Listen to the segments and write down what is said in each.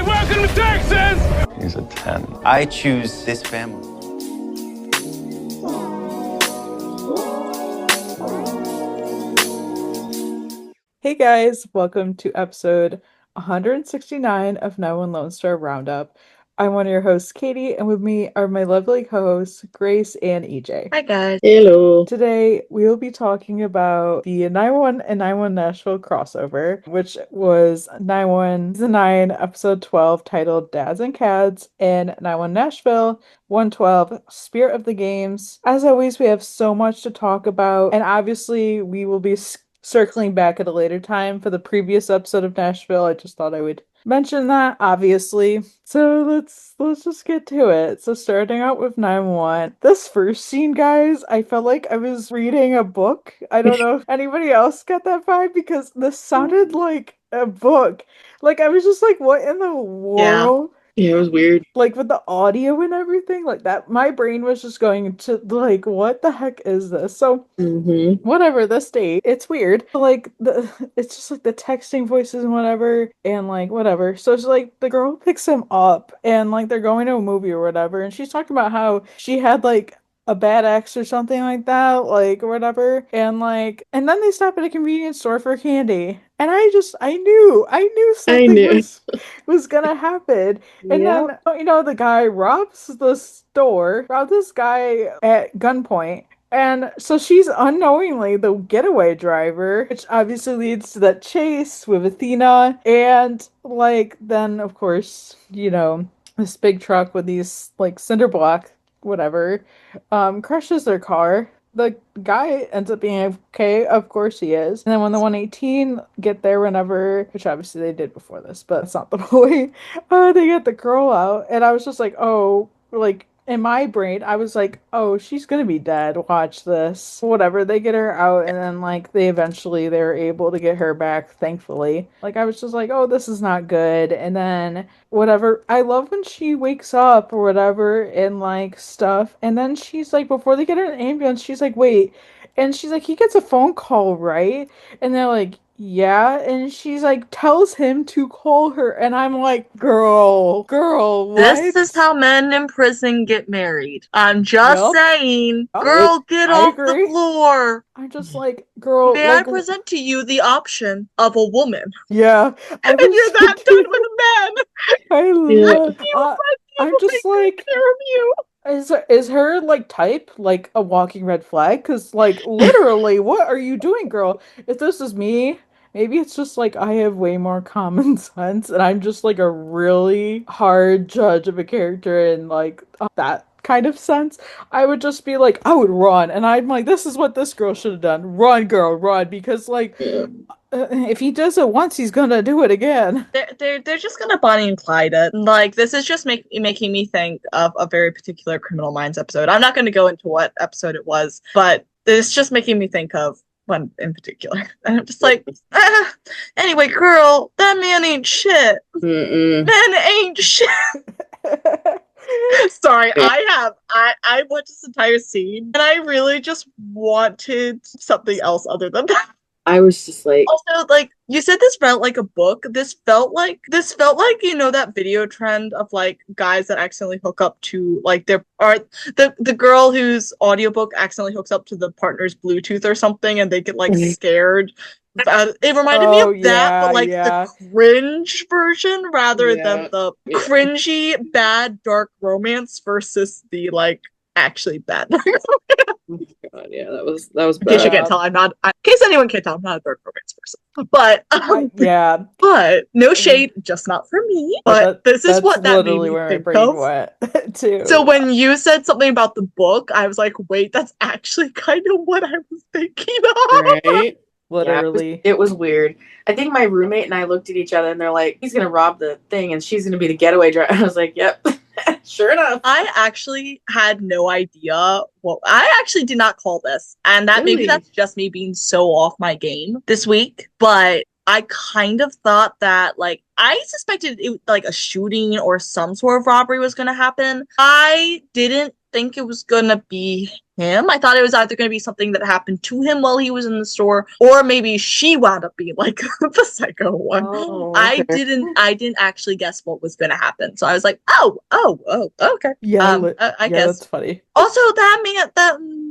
Hi, welcome to Texas! He's a 10. I choose this family. Hey guys, welcome to episode 169 of 911 Lone Star Roundup. I'm one of your hosts, Katie, and with me are my lovely co-hosts, Grace and EJ. Hi guys. Hello. Today, we will be talking about the 911 and 911 Nashville crossover, which was 911 Season 9, Episode 12, titled Dads and Cads, and 911 Nashville 112, Spirit of the Games. As always, we have so much to talk about, and obviously, we will be circling back at a later time for the previous episode of Nashville. I just thought I would mention that, obviously. So let's just get to it. So starting out with 911. This first scene, guys, I felt like I was reading a book. I don't know if anybody else got that vibe, because this sounded like a book. Like, I was just like, what in the world? Yeah, it was weird. Like, with the audio and everything, like that, my brain was just going to, like, what the heck is this? So, whatever, the state, it's weird. Like, it's just, like, the texting voices and whatever, and, like, whatever. So, it's like, the girl picks him up, and, like, they're going to a movie or whatever, and she's talking about how she had, like, a bad ex or something like that, like, or whatever, and then they stop at a convenience store for candy, and I knew something was gonna happen. And then, the guy robs this guy at gunpoint. And so she's unknowingly the getaway driver, which obviously leads to that chase with Athena. And, like, then, of course, this big truck with these, like, cinder block, whatever, crashes their car. The guy ends up being okay, of course he is. And then when the 118 get there whenever, which obviously they did before this, but that's not the point, they get the girl out, and I was just like, oh, like, in my brain, I was like, oh, she's gonna be dead, watch this. Whatever, they get her out, and then, like, they're able to get her back, thankfully. Like, I was just like, oh, this is not good. And then, whatever, I love when she wakes up, or whatever, and, like, stuff, and then she's like, before they get her in an ambulance, she's like, wait, and she's like, he gets a phone call, right? And they're like, yeah, and she's like, tells him to call her, and I'm like, girl, what? This is how men in prison get married. I'm just saying, girl, get off the floor. I'm just like, girl, may I present to you the option of a woman? Yeah, and you're that done with men. I love. I'm just like, Is her, like, type, like, a walking red flag? Because, like, literally, what are you doing, girl? If this is me, maybe it's just, like, I have way more common sense, and I'm just, like, a really hard judge of a character in, like, that kind of sense. I would just be like, I would run, and I'm like, this is what this girl should have done. Run, girl, run, because, like, if he does it once, he's gonna do it again. They're just gonna Bonnie and Clyde it. Like, this is just making me think of a very particular Criminal Minds episode. I'm not going to go into what episode it was, but it's just making me think of one in particular. And I'm just like, anyway, girl, that man ain't shit. Man ain't shit. Sorry, I watched this entire scene, and I really just wanted something else other than that. I was just like, also, like, you said this felt like a book. This felt like that video trend of, like, guys that accidentally hook up to, like, the girl whose audiobook accidentally hooks up to the partner's Bluetooth or something, and they get, like, scared. It reminded me of that, but, like, the cringe version rather than the cringy bad dark romance versus the, like, actually bad dark romance. Oh my God, yeah, that was bad. In case you can't tell, in case anyone can't tell, I'm not a dark romance person. But but no shade, just not for me. But this is what that made me think of. Too. So when you said something about the book, I was like, wait, that's actually kind of what I was thinking of. Right? Literally. Yeah, it was weird. I think my roommate and I looked at each other, and they're like, he's gonna rob the thing, and she's gonna be the getaway driver. I was like, yep. Sure enough. I actually had no idea. Well, I actually did not call this, and that maybe that's just me being so off my game this week. But I kind of thought that, like, I suspected it, like, a shooting or some sort of robbery was going to happen. I didn't think it was gonna be him. I thought it was either gonna be something that happened to him while he was in the store, or maybe she wound up being like the psycho one. Oh, I okay. didn't actually guess what was gonna happen. So I was like, oh, okay. Yeah, I yeah, guess. that's funny. Also, that man,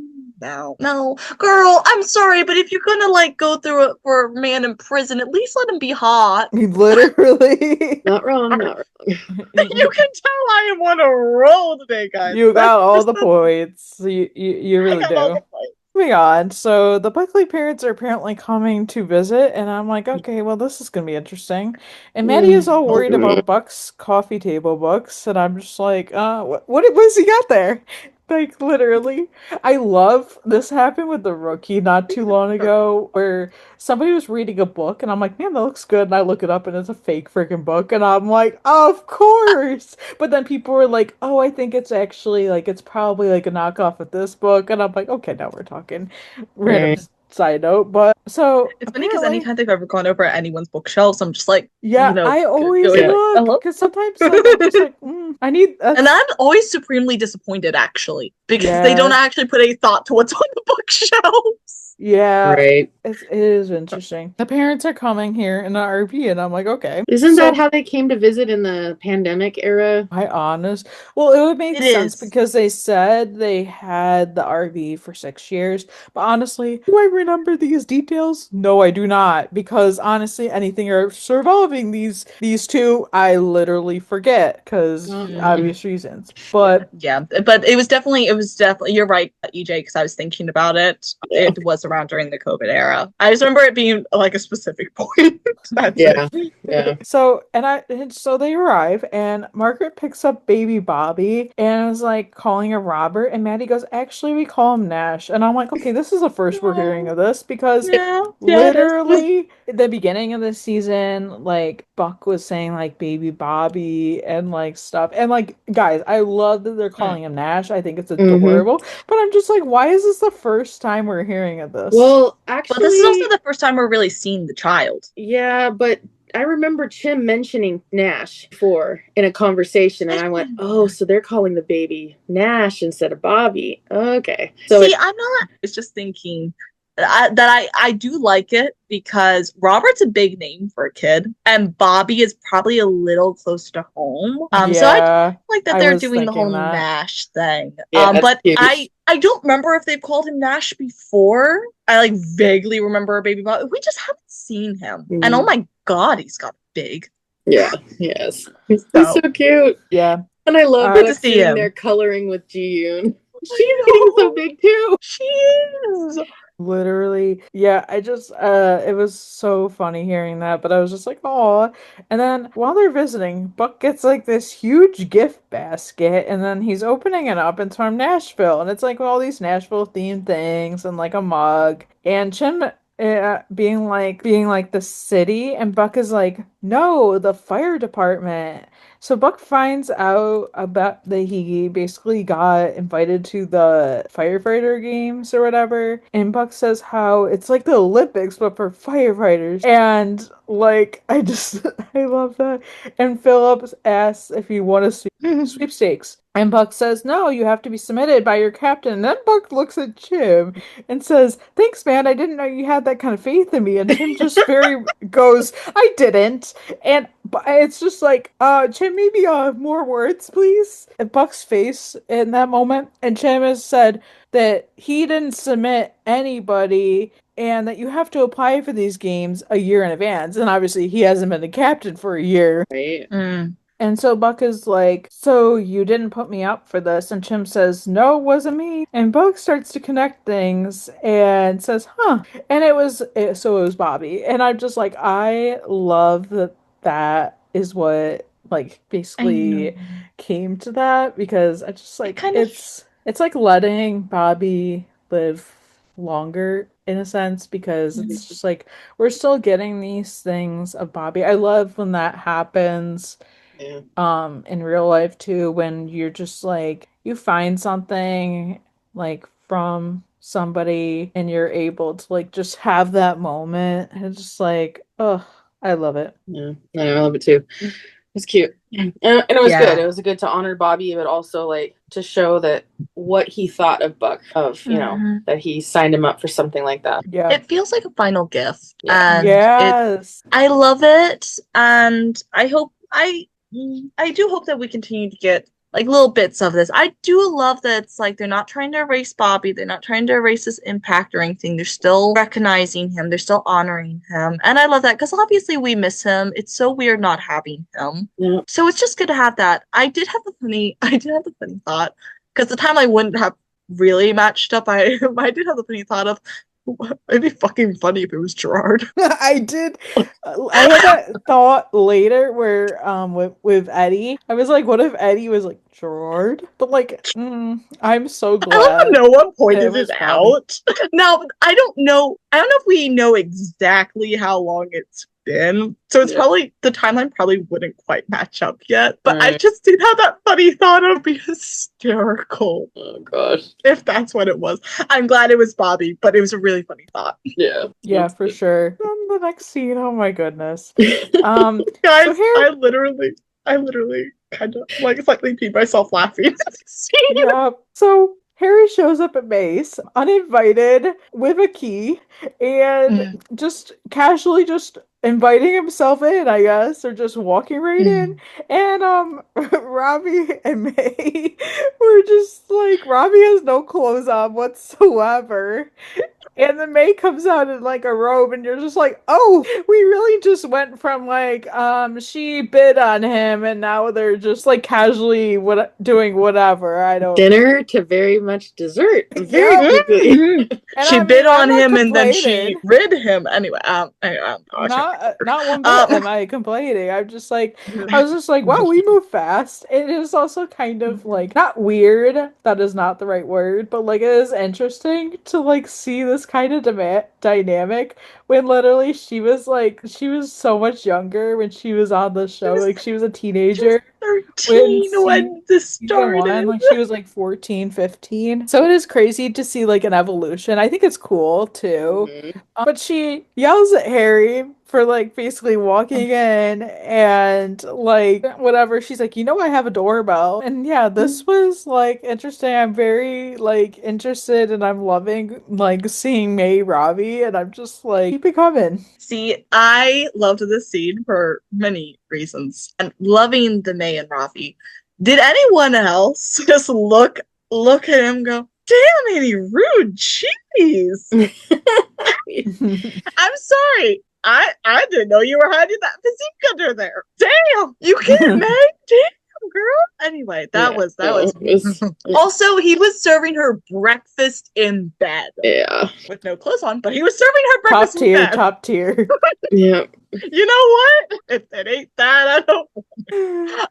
no, girl, I'm sorry, but if you're gonna like go through it for a man in prison, at least let him be hot. Literally. Not wrong, not wrong. You can tell I am on a roll today, guys. You got all the That's- points. You I really got all do. the points. Moving on. So the Buckley parents are apparently coming to visit, and I'm like, okay, well, this is gonna be interesting. And Maddie is all worried about Buck's coffee table books, and I'm just like, what has he got there? Like literally. I love this happened with the rookie not too long ago, where somebody was reading a book, and I'm like, man, that looks good. And I look it up, and it's a fake freaking book, and I'm like, of course. But then people were like, oh, I think it's actually like it's probably like a knockoff of this book, and I'm like, okay, now we're talking. Random side note, but so It's funny because apparently, anytime they've ever gone over anyone's bookshelves, I'm just like, yeah, I always going like, look hello? because sometimes like, I'm just like, I need. And I'm always supremely disappointed, actually, because they Yeah. don't actually put any thought to what's on the bookshelves. Yeah, Right. it is interesting. The parents are coming here in an RV, and I'm like, okay. Isn't So- that how they came to visit in the pandemic era? I honest. Well, it would make It sense is. because they said they had the RV for 6 years. But honestly, do I remember these details? No, I do not. Because honestly, anything surviving these two, I literally forget because obvious reasons. But Yeah, but it was definitely you're right, EJ, because I was thinking about it. Yeah. It was around during the COVID era. I just remember it being like a specific point. That's Yeah. it. Yeah. so they arrive and Margaret picks up baby Bobby and is like calling her Robert, and Maddie goes, actually we call him Nash. And I'm like, okay, this is the first we're hearing of this because Yeah, literally at the beginning of the season, like Buck was saying like baby Bobby and like stuff. And like guys, I love that they're calling him Nash. I think it's adorable. But I'm just like, why is this the first time we're hearing of this? Well, But actually, this is also the first time we're really seeing the child. yeah, but I remember Chim mentioning Nash before in a conversation, and I went, "Oh, so they're calling the baby Nash instead of Bobby." Okay, so See, I'm not. It's just thinking that I do like it because Robert's a big name for a kid, and Bobby is probably a little close to home. So I like that I they're was doing the thinking whole that. Nash thing. Yeah, that's But cute. I don't remember if they've called him Nash before. I like vaguely remember a baby Bobby. We just haven't seen him, and oh my god, he's got big. yeah, yes, he's so cute. Yeah. And I love Good Buck to see sitting him. there coloring with Ji-yoon. She's getting so big too. She is. Literally, yeah, I just it was so funny hearing that, but I was just like, oh. And then while they're visiting, Buck gets like this huge gift basket, and then he's opening it up, and it's from Nashville, and it's like all these Nashville themed things and like a mug, and Chim being like the city, and Buck is like, no, the fire department. So Buck finds out about that he basically got invited to the firefighter games or whatever. And Buck says how it's like the Olympics but for firefighters. And like I love that. And Phillips asks if he won a sweepstakes. And Buck says, no, you have to be submitted by your captain. And then Buck looks at Chim and says, thanks, man. I didn't know you had that kind of faith in me. And Chim just goes, I didn't. And it's just like, Chim, maybe more words, please. And Buck's face in that moment. And Chim has said that he didn't submit anybody and that you have to apply for these games a year in advance. And obviously he hasn't been a captain for a year. Right. And so Buck is like, so you didn't put me up for this? And Chim says, no, it wasn't me. And Buck starts to connect things and says, huh. And it was Bobby. And I'm just like, I love that is what like basically came to that, because I just like it's like letting Bobby live longer in a sense, because it's just like we're still getting these things of Bobby. I love when that happens. In real life too, when you're just like you find something like from somebody and you're able to like just have that moment, and it's just like, oh, I love it. Yeah, I love it too. was cute. And it was Yeah. good. It was good to honor Bobby, but also like to show that what he thought of Buck, of, you know, that he signed him up for something like that. Yeah. It feels like a final gift. Yeah. And Yes. I love it. And I do hope that we continue to get like little bits of this. I do love that it's like they're not trying to erase Bobby. They're not trying to erase his impact or anything. They're still recognizing him. They're still honoring him. And I love that because obviously we miss him. It's so weird not having him. Yeah. So it's just good to have that. I did have the funny thought because the timeline wouldn't have really matched up. I did have the funny thought of it'd be fucking funny if it was Gerard. I did. I had that thought later where with Eddie. I was like, what if Eddie was like Gerard? But like, I'm so glad. I love how no one pointed was it Bobby. out. Now I don't know if we know exactly how long it's been. So it's probably the timeline probably wouldn't quite match up yet. But I just did have that funny thought of be hysterical. Oh gosh. If that's what it was. I'm glad it was Bobby, but it was a really funny thought. Yeah. Yeah, for sure. The next scene, oh my goodness. Guys, so here, I literally kind of like slightly peed myself laughing at the scene. yeah. So Harry shows up at Mace uninvited with a key and just casually just inviting himself in, I guess, or just walking right in. And Robbie and May were just like, Robbie has no clothes on whatsoever. And then May comes out in like a robe, and you're just like, oh, we really just went from like, she bid on him, and now they're just like casually doing whatever. I don't. Dinner to very much dessert. Very quickly. She bid on him, and then she rid him. Anyway, not one bit am I complaining. I was just like, wow, we move fast. It is also kind of like not weird. That is not the right word, but like it is interesting to like see this kind of dynamic when literally she was so much younger when she was on the show. Like she was a teenager. 13 when this started. Like she was like 14, 15. So it is crazy to see like an evolution. I think it's cool too. But she yells at Harry for like basically walking in and like whatever. She's like, I have a doorbell. And yeah, this was like interesting. I'm very like interested and I'm loving like seeing May Robbie, and I'm just like, keep it coming. See, I loved this scene for many reasons, and loving the May and Ravi. Did anyone else just look at him and go, damn, any rude, jeez. I'm sorry. I didn't know you were hiding that physique under there. Damn, you can't, May. Damn, girl. Anyway, that was Also, he was serving her breakfast in bed. Yeah. With no clothes on, but he was serving her breakfast in bed. Top tier. Yeah. You know what? If it ain't that, I don't.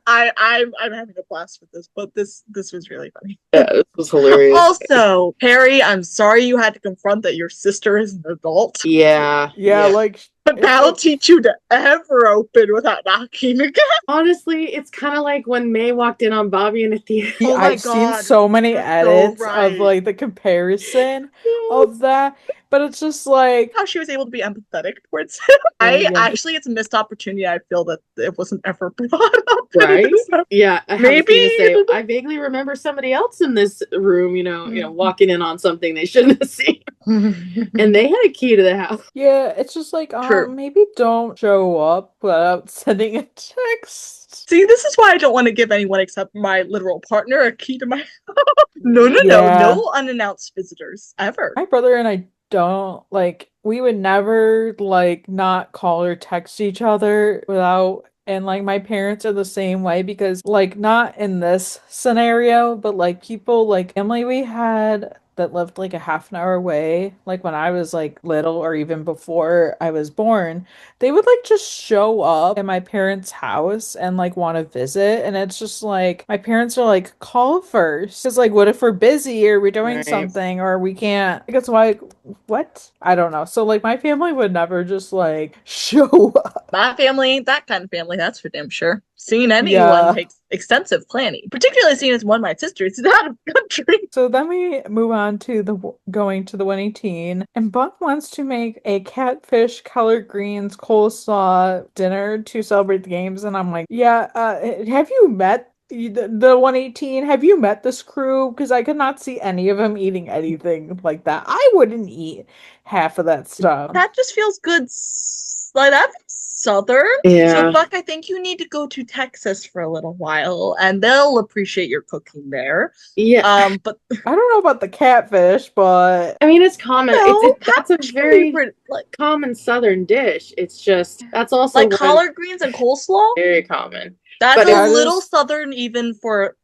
I'm having a blast with this, but this was really funny. Yeah, this was hilarious. Also, Harry, I'm sorry you had to confront that your sister is an adult. Yeah. Like. But that'll teach you to ever open without knocking again. Honestly, it's kind of like when May walked in on Bobby and Athena. Oh I've seen so many edits of like the comparison of that, but it's just like how she was able to be empathetic towards him. Actually, it's a missed opportunity. I feel that it wasn't ever brought up. Right? Yeah. Maybe. I vaguely remember somebody else in this room, walking in on something they shouldn't have seen. And they had a key to the house. Yeah, it's just like, maybe don't show up without sending a text. See, this is why I don't want to give anyone except my literal partner a key to my house. No unannounced visitors ever. My brother and I don't we would never not call or text each other without. And like my parents are the same way because like not in this scenario, but like people like family we had that lived like a half an hour away, like when I was like little or even before I was born, they would like just show up at my parents' house and like want to visit. And it's just like my parents are like, call first. Because like what if we're busy or we're doing something or we can't? Like it's like, what? I don't know. So like my family would never just like show up. My family, that kind of family, that's for damn sure. seen anyone take extensive planning, particularly seeing as one of my sisters is out of the country. So then we move on to going to the 118, and Buck wants to make a catfish, collard greens, coleslaw dinner to celebrate the games, and I'm like, yeah, have you met the 118? Have you met this crew? Because I could not see any of them eating anything like that. I wouldn't eat half of that stuff. That just feels good. Like, that's Southern. Yeah. So, Buck, I think you need to go to Texas for a little while, and they'll appreciate your cooking there. Yeah. But I don't know about the catfish, but I mean, it's common. No, That's a very common Southern dish. It's just that's also like collard greens and coleslaw. Very common. That's a little Southern even for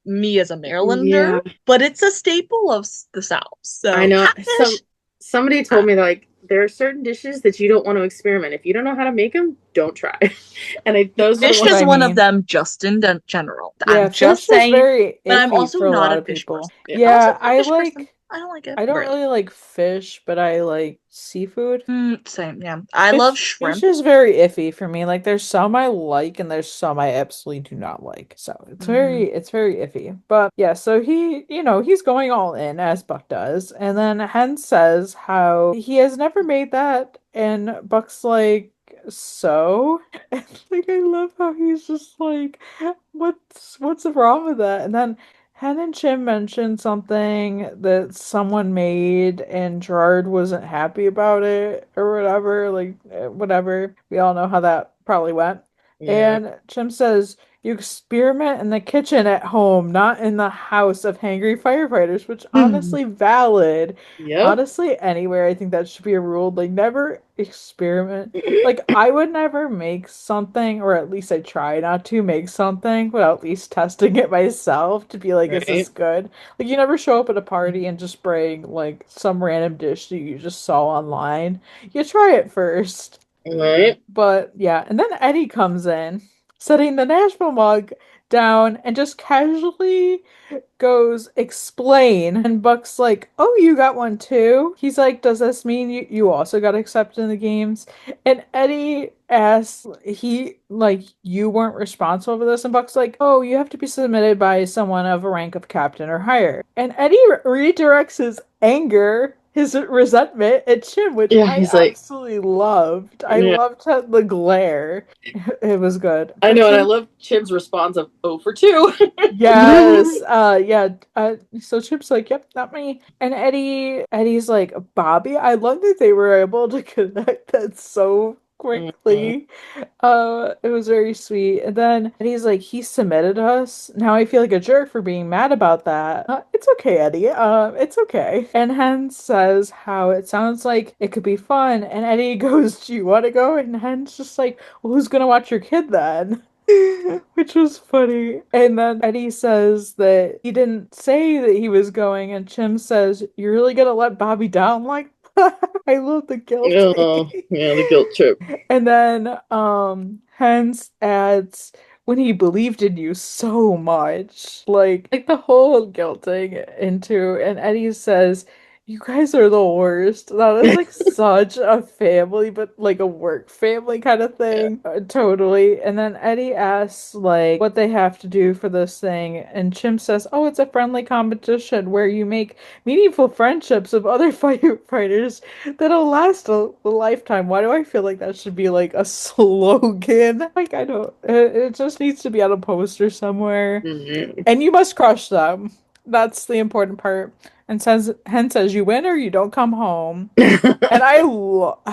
me as a Marylander, but it's a staple of the South. So I know. catfish, Somebody told me that, like, there are certain dishes that you don't want to experiment. If you don't know how to make them, don't try. And those fish is one of them, just in general. Yeah, I'm just saying, very but I'm also for a not lot a of fish people. person. Yeah, I don't like it. I don't really like fish, but I like seafood. Same, yeah. I love shrimp. Fish is very iffy for me. Like, there's some I like and there's some I absolutely do not like. So it's very iffy. But yeah, so he's going all in, as Buck does. And then Hen says how he has never made that, and Buck's like, so? And like, I love how he's just like, what's wrong with that? And then Hen and Chim mentioned something that someone made and Gerard wasn't happy about it or whatever. Like, whatever. We all know how that probably went. Yeah. And Chim says, you experiment in the kitchen at home, not in the house of hangry firefighters, which honestly valid. Yep. Honestly, anywhere, I think that should be a rule. Like, never experiment. Like, I would never make something, or at least I try not to make something without at least testing it myself to be like, is this good? Like, you never show up at a party and just bring, like, some random dish that you just saw online. You try it first. Right. But, yeah, and then Eddie comes in, setting the Nashville mug down and just casually goes, explain. And Buck's like, oh, you got one too? He's like, does this mean you also got accepted in the games? And Eddie asks, you weren't responsible for this? And Buck's like, oh, you have to be submitted by someone of a rank of captain or higher. And Eddie redirects his anger, his resentment at Chim, which I absolutely loved. I loved the glare. It was good. I know, and I love Chim's response of 0 for 2. Yes. So Chim's like, yep, not me. And Eddie's like, Bobby, I love that they were able to connect that so quickly. It was very sweet. And then Eddie's like, he submitted us. Now I feel like a jerk for being mad about that. It's okay, Eddie. It's okay. And Hen says how it sounds like it could be fun. And Eddie goes, do you want to go? And Hen's just like, well, who's gonna watch your kid then? Which was funny. And then Eddie says that he didn't say that he was going, and Chim says, you're really gonna let Bobby down like that? I love the guilt. Oh, yeah, the guilt trip. And then Hens adds, when he believed in you so much. Like the whole guilting into, and Eddie says, you guys are the worst. That is like such a family, but like a work family kind of thing. Yeah. Totally. And then Eddie asks like what they have to do for this thing. And Chim says, oh, it's a friendly competition where you make meaningful friendships of other firefighters that'll last a lifetime. Why do I feel like that should be like a slogan? Like, I don't, it just needs to be on a poster somewhere. Mm-hmm. And you must crush them. That's the important part. And Hen says, you win or you don't come home. And I loved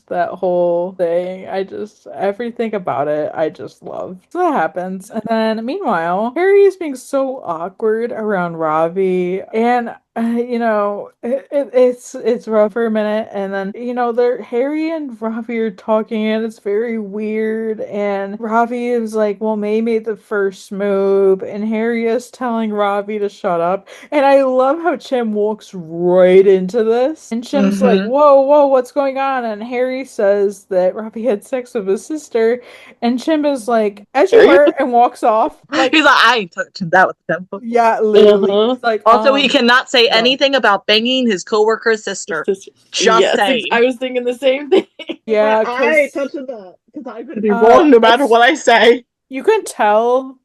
that whole thing. Everything about it, I just loved. So that happens. And then meanwhile, Harry is being so awkward around Ravi. And it's rough for a minute, and then Harry and Ravi are talking, and it's very weird. And Ravi is like, "Well, May made the first move," and Harry is telling Ravi to shut up. And I love how Chim walks right into this, and Chim's like, "Whoa, what's going on?" And Harry says that Ravi had sex with his sister, and Chim is like, "As you were," and walks off. Like, he's like, "I ain't touching that with them." Yeah, literally. He's like, also, he cannot say anything about banging his coworker's sister. Just saying. I was thinking the same thing. Yeah, I ain't touching that. because I'm gonna be wrong no matter what I say. You can tell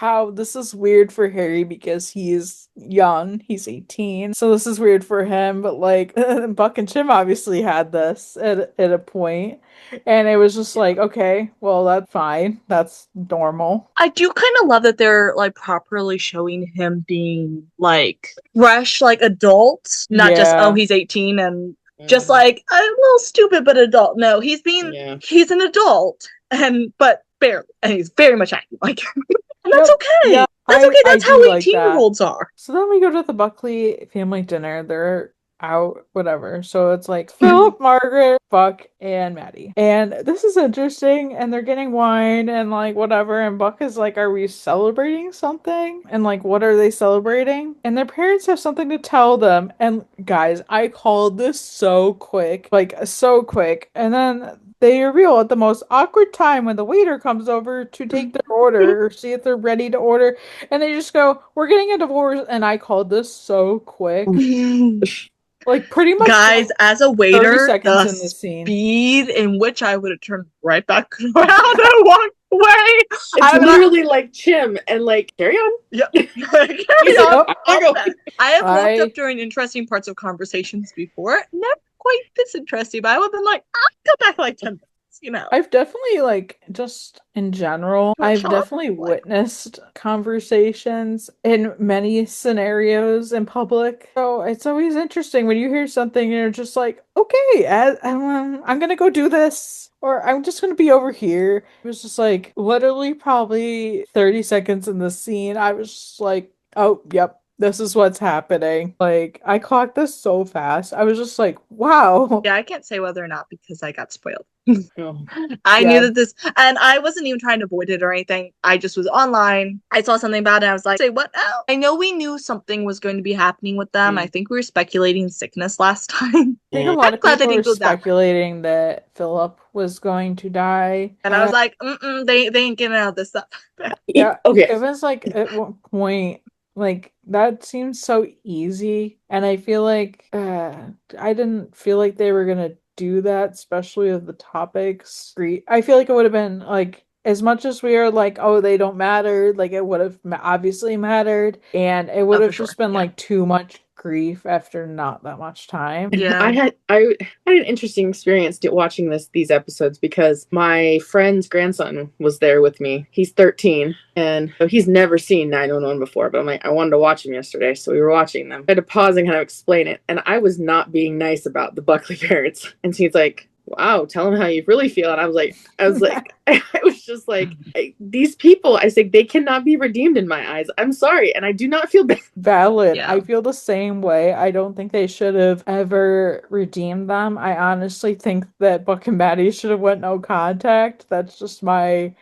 how this is weird for Harry because he's young, he's 18, so this is weird for him, but like Buck and Chim obviously had this at a point, and it was just like, okay, well, that's fine, that's normal. I do kind of love that they're like properly showing him being like fresh, like adult, not just, Yeah. oh, he's 18 and just like a little stupid but adult. No, he's an adult, but barely, and he's very much acting like him. And that's okay. Yeah, that's okay. That's I how do like 18-year-olds are. So then we go to the Buckley family dinner. They're out, whatever. So it's like Philip, Margaret, Buck, and Maddie. And this is interesting. And they're getting wine and like whatever. And Buck is like, are we celebrating something? And like, what are they celebrating? And their parents have something to tell them. And guys, I called this so quick. Like, so quick. And then they reveal at the most awkward time when the waiter comes over to take their order or see if they're ready to order. And they just go, we're getting a divorce. And I called this so quick. Like pretty much, guys, like, as a waiter, 30 seconds the in the scene. speed in which I would have turned right back around and walked away. It's literally like Chim and like carry on. Yeah, carry on. I'll go. I have walked up during interesting parts of conversations before. Never quite this interesting, but I would have been like, I'll come back like 10 minutes. You know, I've definitely, like, just in general, I've definitely witnessed conversations in many scenarios in public. So it's always interesting when you hear something and you're just like, okay, I'm gonna go do this, or I'm just gonna be over here. It was just like literally probably 30 seconds in the scene. I was just like, oh, yep. This is what's happening. Like, I clocked this so fast. I was just like, wow. Yeah, I can't say whether or not because I got spoiled. Oh. I knew that this, and I wasn't even trying to avoid it or anything. I just was online. I saw something about it. I was like, say what now? I know we knew something was going to be happening with them. I think we were speculating sickness last time. I think a lot of people were speculating that Philip was going to die. And I was like, they ain't getting out of this stuff. Yeah, okay. It was like at one point, like that seems so easy, and I feel like I didn't feel like they were gonna do that, especially with the topics. I feel like it would have been like, as much as we are like, oh, they don't matter, like it would have obviously mattered, and it would have just been like too much grief after not that much time. Yeah, I had an interesting experience watching these episodes because my friend's grandson was there with me. He's 13 and he's never seen 911 before, but I'm like, I wanted to watch him yesterday, so we were watching them. I had to pause and kind of explain it, and I was not being nice about the Buckley parents, and so he's like, wow, tell them how you really feel. And I was like, I was just like, these people, I said, they cannot be redeemed in my eyes. I'm sorry. And I do not feel bad. Valid. Yeah. I feel the same way. I don't think they should have ever redeemed them. I honestly think that Buck and Maddie should have went no contact. That's just my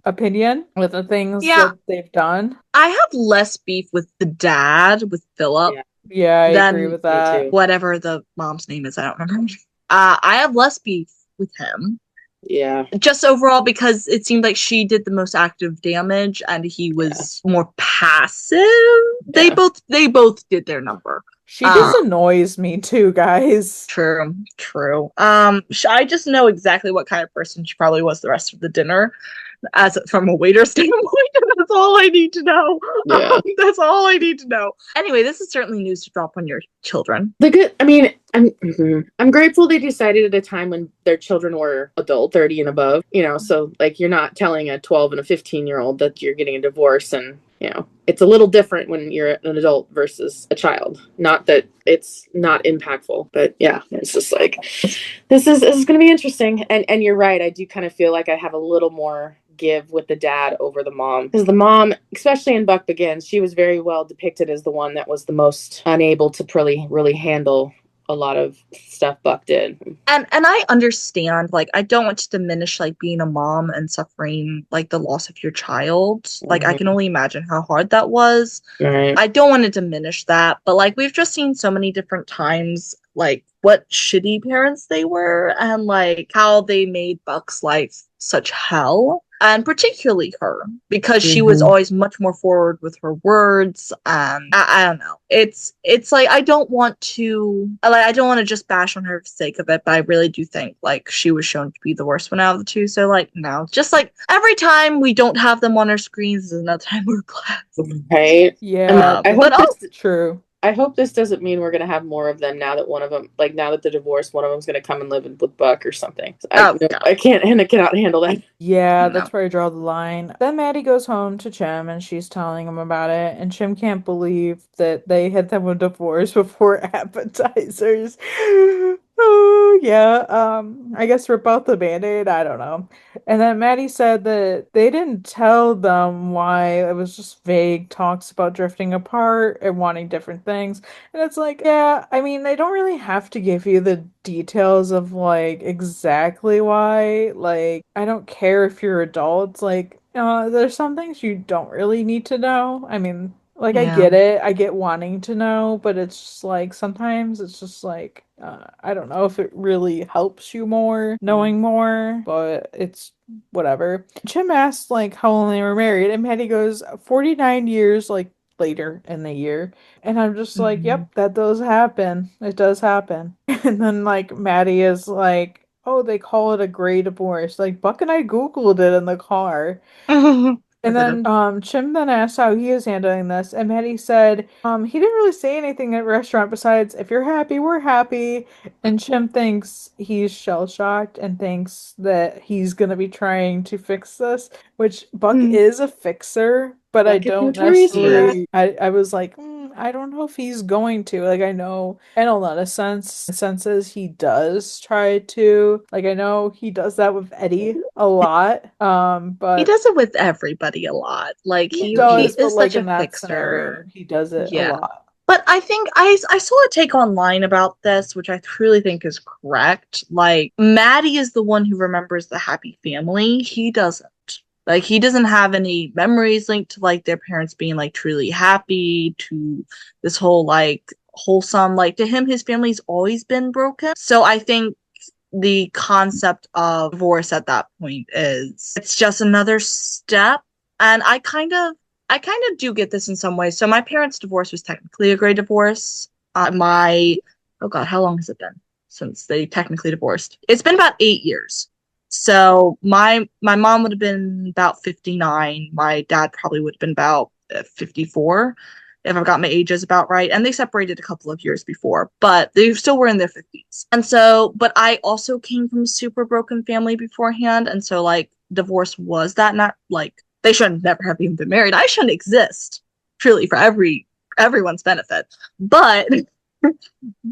opinion with the things that they've done. I have less beef with the dad, with Philip. Yeah, I agree with that. Whatever the mom's name is, I don't remember. I have less beef with him. Yeah. Just overall because it seemed like she did the most active damage and he was more passive. Yeah. They both did their number. She just annoys me too, guys. True. I just know exactly what kind of person she probably was the rest of the dinner. As from a waiter standpoint, that's all I need to know. Yeah. That's all I need to know. Anyway, this is certainly news to drop on your children. I'm grateful they decided at a time when their children were adult, 30 and above. You know, so like you're not telling a 12 and a 15-year-old that you're getting a divorce, and you know it's a little different when you're an adult versus a child. Not that it's not impactful, but yeah, it's just like this is going to be interesting. And you're right. I do kind of feel like I have a little more give with the dad over the mom, because the mom, especially in Buck Begins, she was very well depicted as the one that was the most unable to really handle a lot of stuff Buck did. And I understand, like, I don't want to diminish like being a mom and suffering like the loss of your child. Like, I can only imagine how hard that was. Right. I don't want to diminish that, but like we've just seen so many different times like what shitty parents they were and like how they made Buck's life such hell. And particularly her, because she was always much more forward with her words. I don't know. It's like I don't want to just bash on her for the sake of it, but I really do think like she was shown to be the worst one out of the two. So like no, just like every time we don't have them on our screens is another time we're glad. Right? Yeah, I hope true. I hope this doesn't mean we're gonna have more of them now that one of them, like now that the divorce, one of them's gonna come and live with Buck or something. I cannot handle that. Yeah, that's where I draw the line. Then Maddie goes home to Chim and she's telling him about it, and Chim can't believe that they hit them with divorce before appetizers. Oh yeah, I guess rip out the band-aid, I don't know. And then Maddie said that they didn't tell them why. It was just vague talks about drifting apart and wanting different things. And it's like, yeah, I mean, they don't really have to give you the details of like exactly why. Like, I don't care if you're adults. Like, there's some things you don't really need to know. I mean, like, I get it. I get wanting to know, but it's just like sometimes it's just like I don't know if it really helps you more knowing more, but it's whatever. Jim asked like how long they were married, and Maddie goes 49 years like later in the year. And I'm just like, yep, that does happen. It does happen. And then like Maddie is like, oh, they call it a gray divorce. Like Buck and I Googled it in the car. And then Chim then asked how he is handling this, and Maddie said he didn't really say anything at restaurant besides if you're happy, we're happy. And Chim thinks he's shell-shocked and thinks that he's gonna be trying to fix this, which Buck is a fixer, but Buck I don't necessarily I was like, I don't know if he's going to. Like I know in a lot of senses he does try to. Like I know he does that with Eddie a lot. But he does it with everybody a lot. Like he does, is like such in a that fixer. Scenario, he does it a lot. But I think I saw a take online about this, which I truly think is correct. Like Maddie is the one who remembers the happy family. He doesn't. Like he doesn't have any memories linked to like their parents being like truly happy, to this whole like wholesome. Like to him, his family's always been broken. So I think the concept of divorce at that point is it's just another step. And I kind of do get this in some ways. So my parents' divorce was technically a gray divorce. Oh God, how long has it been since they technically divorced? It's been about 8 years. So my mom would have been about 59. My dad probably would have been about 54, if I've got my ages about right. And they separated a couple of years before, but they still were in their 50s. And so, but I also came from a super broken family beforehand. And so like divorce was that not like, they should never have even been married. I shouldn't exist, truly, for everyone's benefit. But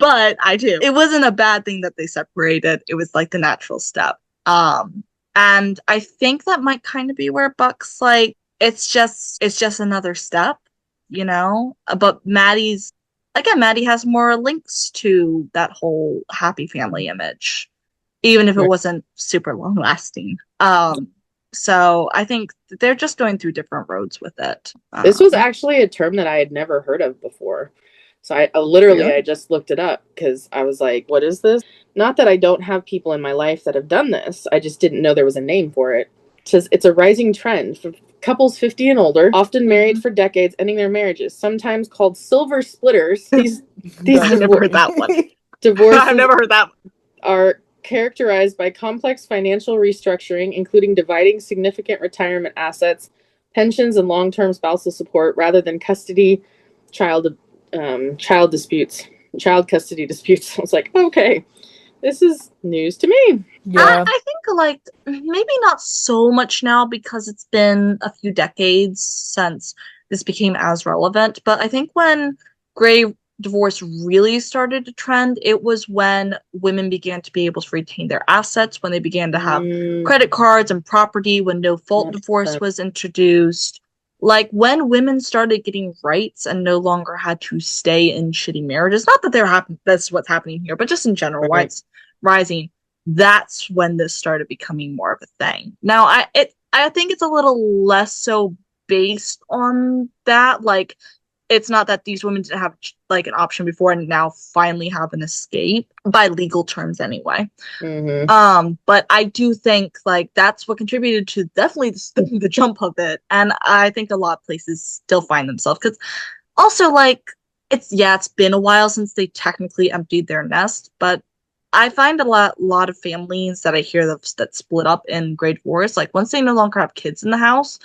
I do. It wasn't a bad thing that they separated. It was like the natural step. And I think that might kind of be where Buck's like, it's just another step, you know? But Maddie has more links to that whole happy family image, even if it wasn't super long lasting. So I think they're just going through different roads with it. This was actually a term that I had never heard of before. So I just looked it up because I was like, what is this? Not that I don't have people in my life that have done this. I just didn't know there was a name for it. It says it's a rising trend for couples 50 and older, often married for decades, ending their marriages, sometimes called silver splitters. These I've never heard that one. Divorces I've never heard that one. Are characterized by complex financial restructuring, including dividing significant retirement assets, pensions, and long-term spousal support rather than custody, child custody disputes. I was like, okay, this is news to me. Yeah. I think like maybe not so much now because it's been a few decades since this became as relevant. But I think when gray divorce really started to trend, it was when women began to be able to retain their assets, when they began to have credit cards and property, when no fault divorce was introduced. Like when women started getting rights and no longer had to stay in shitty marriages, not that that's what's happening here, but just in general, why it's rising, that's when this started becoming more of a thing. Now, I think it's a little less so based on that. Like it's not that these women didn't have like an option before and now finally have an escape by legal terms anyway. But I do think like that's what contributed to definitely the jump of it, and I think a lot of places still find themselves because also like it's been a while since they technically emptied their nest, but I find a lot of families that I hear that split up in grade fours, like once they no longer have kids in the house,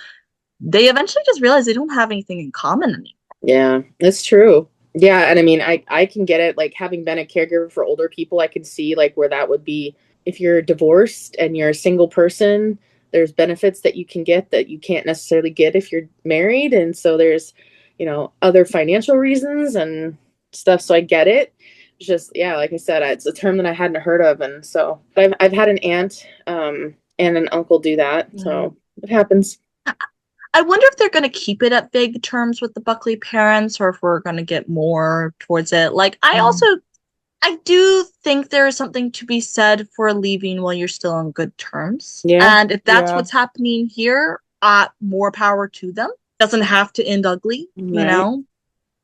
they eventually just realize they don't have anything in common anymore. Yeah, that's true. Yeah, and I mean, I can get it. Like having been a caregiver for older people, I can see like where that would be. If you're divorced and you're a single person, there's benefits that you can get that you can't necessarily get if you're married, and so there's, other financial reasons and stuff. So I get it. It's just, yeah, like I said, it's a term that I hadn't heard of, and so I've had an aunt and an uncle do that, so it happens. I wonder if they're going to keep it at vague terms with the Buckley parents, or if we're going to get more towards it. Like, I do think there is something to be said for leaving while you're still on good terms. Yeah. And if that's what's happening here, more power to them. Doesn't have to end ugly, you know?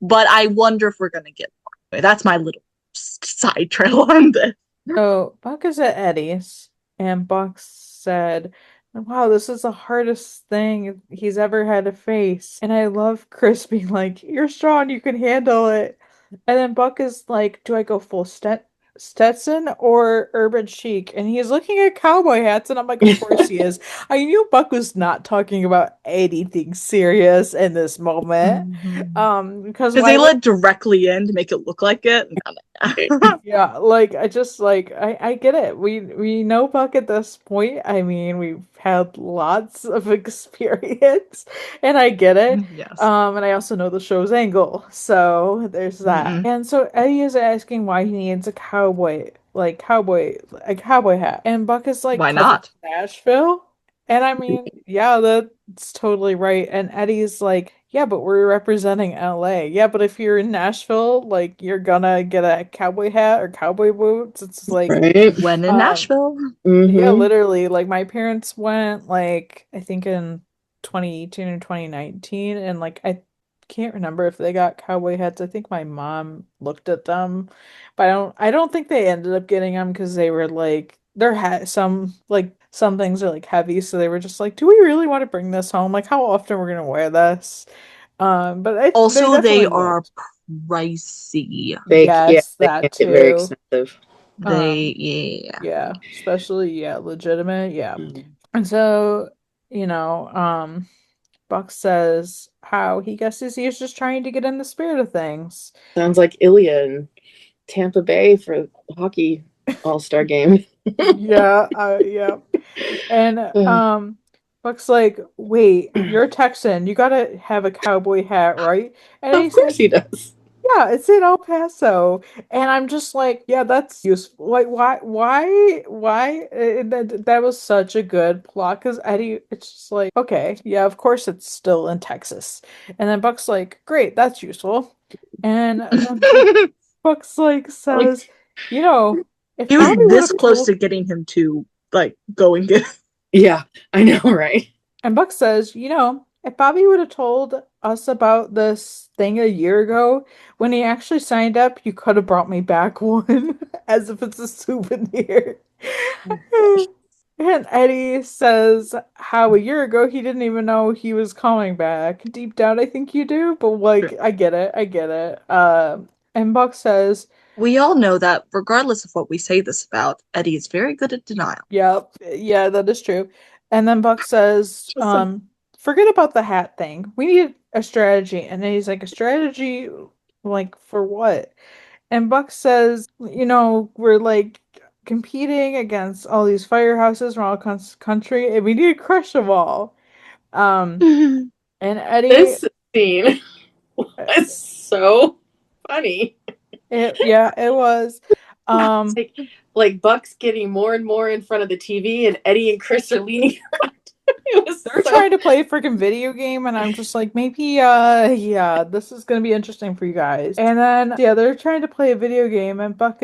But I wonder if we're going to get more. That's my little side trail on this. So Buck is at Eddie's, and Buck said, wow, this is the hardest thing he's ever had to face. And I love Chris being like, you're strong, you can handle it. And then Buck is like, do I go full Stetson or urban chic? And he's looking at cowboy hats, and I'm like, of course he is. I knew Buck was not talking about anything serious in this moment. Because they led directly in to make it look like it. Yeah, like I just like I get it. We know Buck at this point. I mean, we've had lots of experience, and I get it. Yes. And I also know the show's angle, so there's that. And so Eddie is asking why he needs a cowboy hat, and Buck is like, why not? Nashville? And I mean, yeah, that's totally right. And Eddie's like, yeah, but we're representing LA. Yeah, but if you're in Nashville, like you're gonna get a cowboy hat or cowboy boots. It's like when in Nashville. Yeah, literally. Like my parents went like I think in 2018 or 2019, and like I can't remember if they got cowboy hats. I think my mom looked at them, but I don't think they ended up getting them because they were like some things are like heavy, so they were just like, do we really want to bring this home? Like how often we're gonna wear this? But also they are pricey. Yes, that too. Very expensive. Yeah, especially legitimate, And so, Buck says how he guesses he's just trying to get in the spirit of things. Sounds like Ilya in Tampa Bay for hockey all-star game. Yeah. And Buck's like, wait, you're a Texan. You gotta have a cowboy hat, right? And of course he does. Yeah, it's in El Paso. And I'm just like, yeah, that's useful. Like, why? That was such a good plot because Eddie, it's just like, okay, yeah, of course it's still in Texas. And then Buck's like, great, that's useful. And then Buck's like says, if he was this close to getting him to like go and get. Yeah, I know, right? And Buck says, if Bobby would have told us about this thing a year ago, when he actually signed up, you could have brought me back one, as if it's a souvenir. And Eddie says how a year ago he didn't even know he was coming back. Deep down, I think you do, but like, I get it. And Buck says, we all know that regardless of what we say this about, Eddie is very good at denial. Yep. Yeah, that is true. And then Buck says, forget about the hat thing. We need a strategy. And then he's like, a strategy? Like, for what? And Buck says, we're like competing against all these firehouses around the country, and we need to crush them all. And Eddie... This scene was so funny. It was. Like Buck's getting more and more in front of the TV, and Eddie and Chris are leaning around. They're trying to play a freaking video game, and I'm just like, maybe, this is gonna be interesting for you guys. And then, they're trying to play a video game, and Buck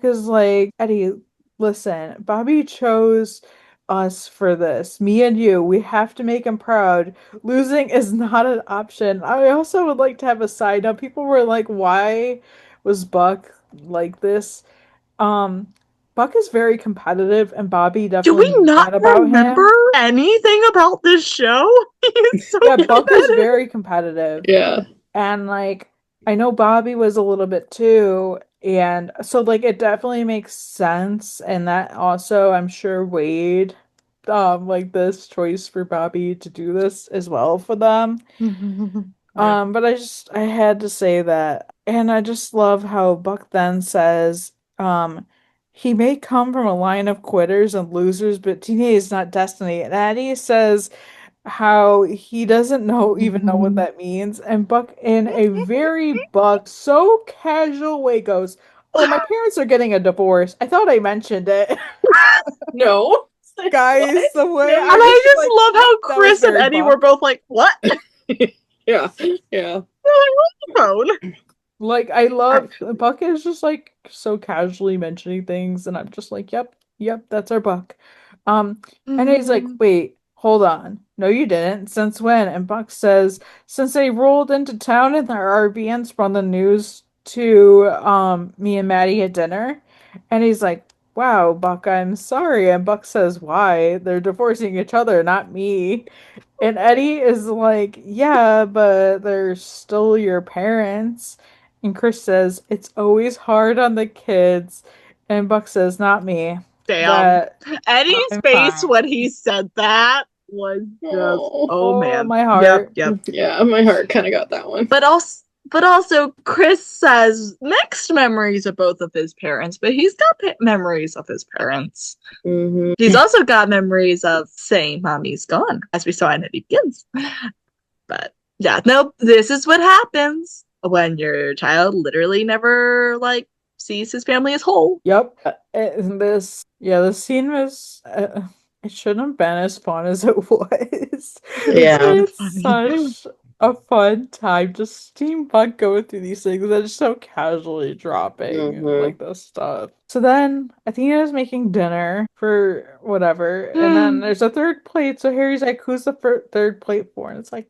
is like, Eddie, listen, Bobby chose us for this. Me and you. We have to make him proud. Losing is not an option. I also would like to have a side note. People were like, why was Buck like this? Um, Buck is very competitive, and Bobby Do definitely we knew not that about remember him. anything about this show? He's so Yeah, Buck is competitive. very competitive. Yeah. And like I know Bobby was a little bit too, and so like it definitely makes sense, and that also I'm sure weighed like this choice for Bobby to do this as well for them. Yeah. But I had to say that, and I just love how Buck then says, he may come from a line of quitters and losers, but TNA is not destiny. And Eddie says how he doesn't even know what that means, and Buck in a very Buck so casual way goes, "Oh, my parents are getting a divorce. I thought I mentioned it." No. Guys, the way No, And I I was just like, love how that was Chris and very Eddie Buck. were both like, what? Yeah. Yeah. Phone. Like I love Buck is just like so casually mentioning things, and I'm just like, yep, that's our Buck. And he's like, wait, hold on. No, you didn't. Since when? And Buck says, since they rolled into town in their RV and spun the news to me and Maddie at dinner. And he's like, wow, Buck, I'm sorry. And Buck says, why? They're divorcing each other, not me. And Eddie is like, yeah, but they're still your parents. And Chris says, it's always hard on the kids. And Buck says, not me. Damn. That Eddie's I'm face fine. when he said that was just, oh man. My heart. Yep. Yeah, my heart kind of got that one. But also, Chris says mixed memories of both of his parents, but he's got memories of his parents. Mm-hmm. He's also got memories of saying mommy's gone, as we saw in It Begins. But yeah, no, this is what happens when your child literally never like sees his family as whole. Yep. And this scene was it shouldn't have been as fun as it was. Yeah. But it's such a fun time just seeing Buck go through these things and just so casually dropping like this stuff. So then Athena's making dinner for whatever, and then there's a third plate. So Harry's like, "Who's the third plate for?" And it's like,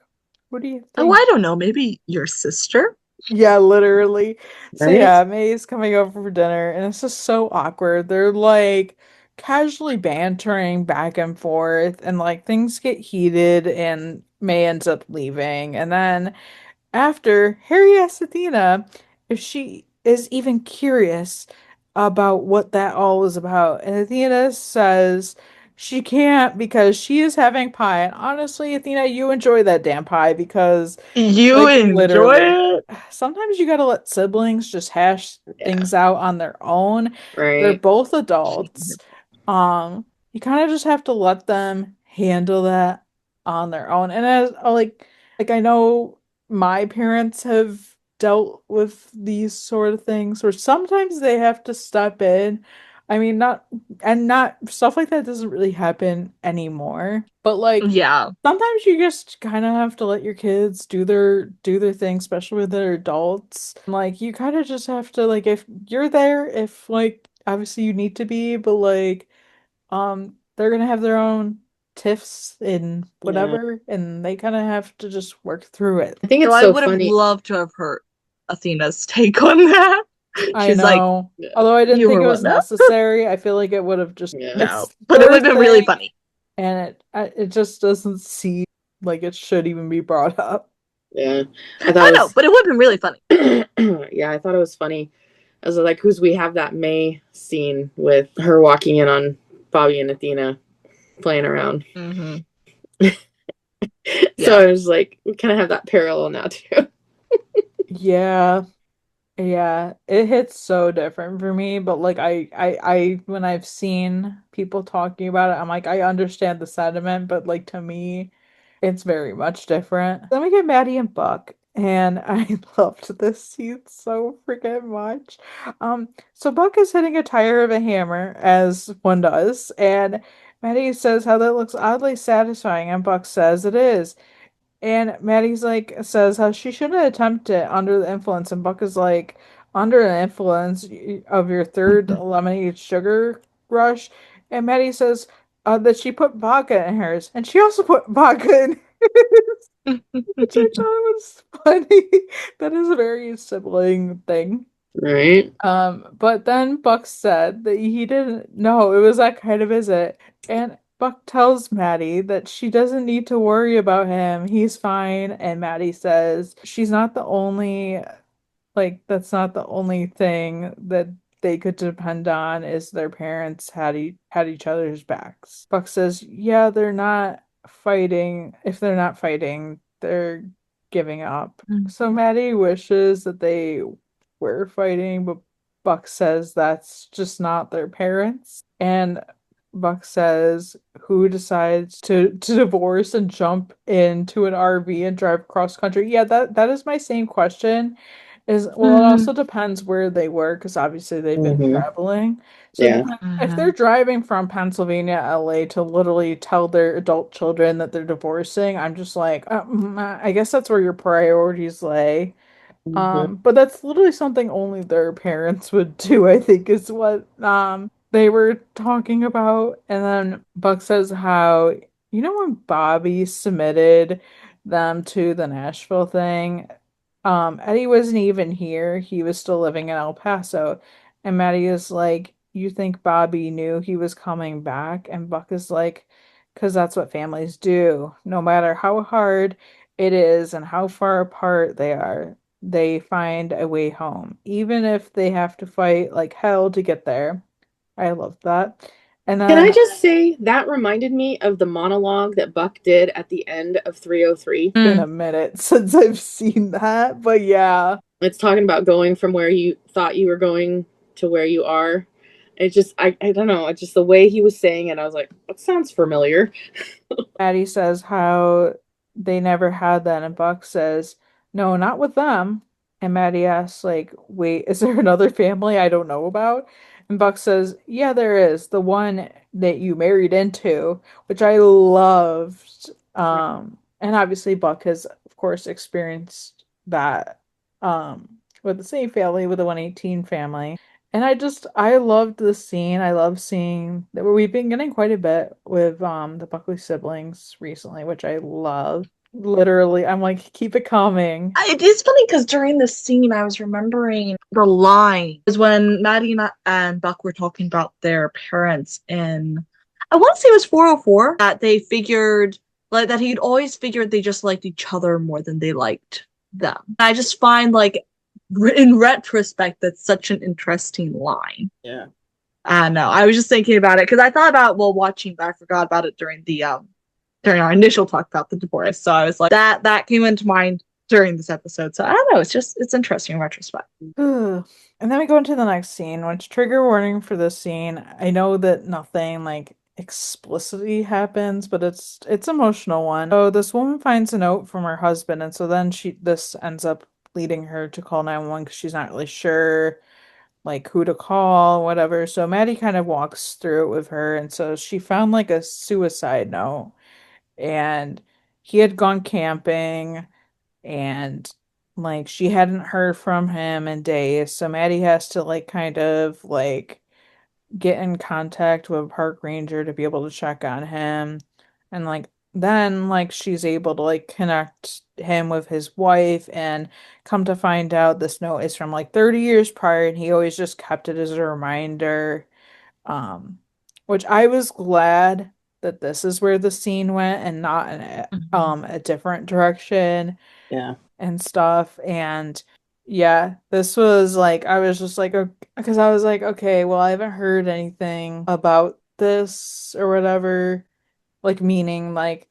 "What do you think?" Oh, I don't know. Maybe your sister? Yeah, literally. So Right? yeah, May's coming over for dinner, and it's just so awkward. They're like casually bantering back and forth, and like things get heated, and May ends up leaving. And then after, Harry asks Athena if she is even curious about what that all was about. And Athena says she can't because she is having pie. And honestly, Athena, you enjoy that damn pie because, You like, enjoy literally, it? sometimes you gotta let siblings just hash things out on their own. They're Right. both adults. You kind of just have to let them handle that on their own. And as like I know my parents have dealt with these sort of things where sometimes they have to step in. I mean, not stuff like that doesn't really happen anymore. But like Yeah. sometimes you just kind of have to let your kids do their thing, especially with their adults. Like you kind of just have to like if you're there, if like obviously you need to be, but like they're gonna have their own tiffs and Yeah. whatever, and they kind of have to just work through it. I think So it's I so would have funny. loved to have heard Athena's take on that. I She's like, know. Yeah. Although I didn't you think were it was what now? necessary, I feel like it would have just Yeah. No, it's but it their would have been really thing, funny. and it just doesn't seem like it should even be brought up. Yeah. I know, but it would have been really funny. Yeah, I thought it was funny. I was like, who's we have that May scene with her walking in on Bobby and Athena playing around. Mm-hmm. So I was like, we kind of have that parallel now too. Yeah. Yeah, it hits so different for me, but like I when I've seen people talking about it, I'm like, I understand the sentiment, but like to me, it's very much different. Then we get Maddie and Buck, and I loved this scene so freaking much. So Buck is hitting a tire of a hammer, as one does, and Maddie says how that looks oddly satisfying, and Buck says it is. And Maddie's like says how she shouldn't attempt it under the influence, and Buck is like, under the influence of your third lemonade sugar rush. And Maddie says, that she put vodka in hers, and she also put vodka in his, which I thought was funny. That is a very sibling thing. Right. But then Buck said that he didn't know it was that kind of visit. And Buck tells Maddie that she doesn't need to worry about him. He's fine. And Maddie says she's not the only, like, that's not the only thing that they could depend on is their parents had each other's backs. Buck says, yeah, they're not fighting. If they're not fighting, they're giving up. So Maddie wishes that they were fighting, but Buck says that's just not their parents. And Buck says, who decides to divorce and jump into an RV and drive cross country? Yeah, that is my same question. Well, it also depends where they were, because obviously they've been traveling. So Yeah. if they're driving from Pennsylvania, LA to literally tell their adult children that they're divorcing, I'm just like, I guess that's where your priorities lay. But that's literally something only their parents would do, I think, is what they were talking about. And then Buck says how, when Bobby submitted them to the Nashville thing, Eddie wasn't even here. He was still living in El Paso. And Maddie is like, you think Bobby knew he was coming back? And Buck is like, because that's what families do. No matter how hard it is and how far apart they are, they find a way home, even if they have to fight like hell to get there. I love that. And Can I then just say that reminded me of the monologue that Buck did at the end of 303? it's been a minute since I've seen that, but yeah. It's talking about going from where you thought you were going to where you are. It just, I don't know. It's just the way he was saying it. I was like, that sounds familiar. Maddie says how they never had that, and Buck says, no, not with them. And Maddie asks, like, wait, is there another family I don't know about? And Buck says, yeah, there is. The one that you married into, which I loved. And obviously Buck has, of course, experienced that with the same family, with the 118 family. And I loved the scene. I love seeing that we've been getting quite a bit with the Buckley siblings recently, which I love. Literally, I'm like, keep it coming. It is funny because during the scene, I was remembering the line is when Maddie and Buck were talking about their parents in, I want to say it was 404, that they figured, like, that he'd always figured they just liked each other more than they liked them. I just find, like, in retrospect, that's such an interesting line. Yeah. I know. I was just thinking about it because I thought about, well, watching, but I forgot about it during our initial talk about the divorce. So I was like, that came into mind during this episode. So I don't know. It's interesting in retrospect. And then we go into the next scene, which trigger warning for this scene. I know that nothing like explicitly happens, but it's emotional one. So this woman finds a note from her husband, and so then this ends up leading her to call 911 because she's not really sure like who to call, whatever. So Maddie kind of walks through it with her, and so she found like a suicide note, and he had gone camping, and like she hadn't heard from him in days. So Maddie has to like kind of like get in contact with a park ranger to be able to check on him. And like then like she's able to like connect him with his wife, and come to find out this note is from like 30 years prior, and he always just kept it as a reminder. Um which I was glad that this is where the scene went and not in a different direction. Yeah. And stuff. And yeah, this was like, I was just like, because I was like, okay, well, I haven't heard anything about this or whatever, like, meaning like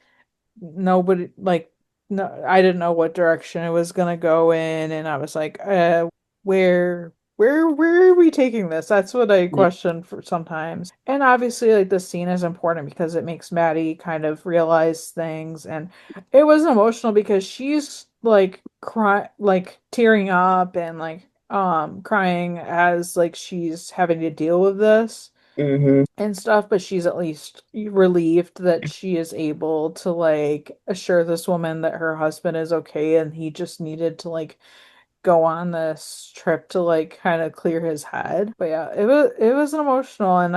nobody, like, no, I didn't know what direction it was gonna go in, and I was like, where are we taking this? That's what I question for sometimes. And obviously, like, the scene is important because it makes Maddie kind of realize things, and it was emotional because she's like like tearing up and like crying as like she's having to deal with this and stuff, but she's at least relieved that she is able to like assure this woman that her husband is okay, and he just needed to like go on this trip to like kind of clear his head. But yeah, it was emotional, and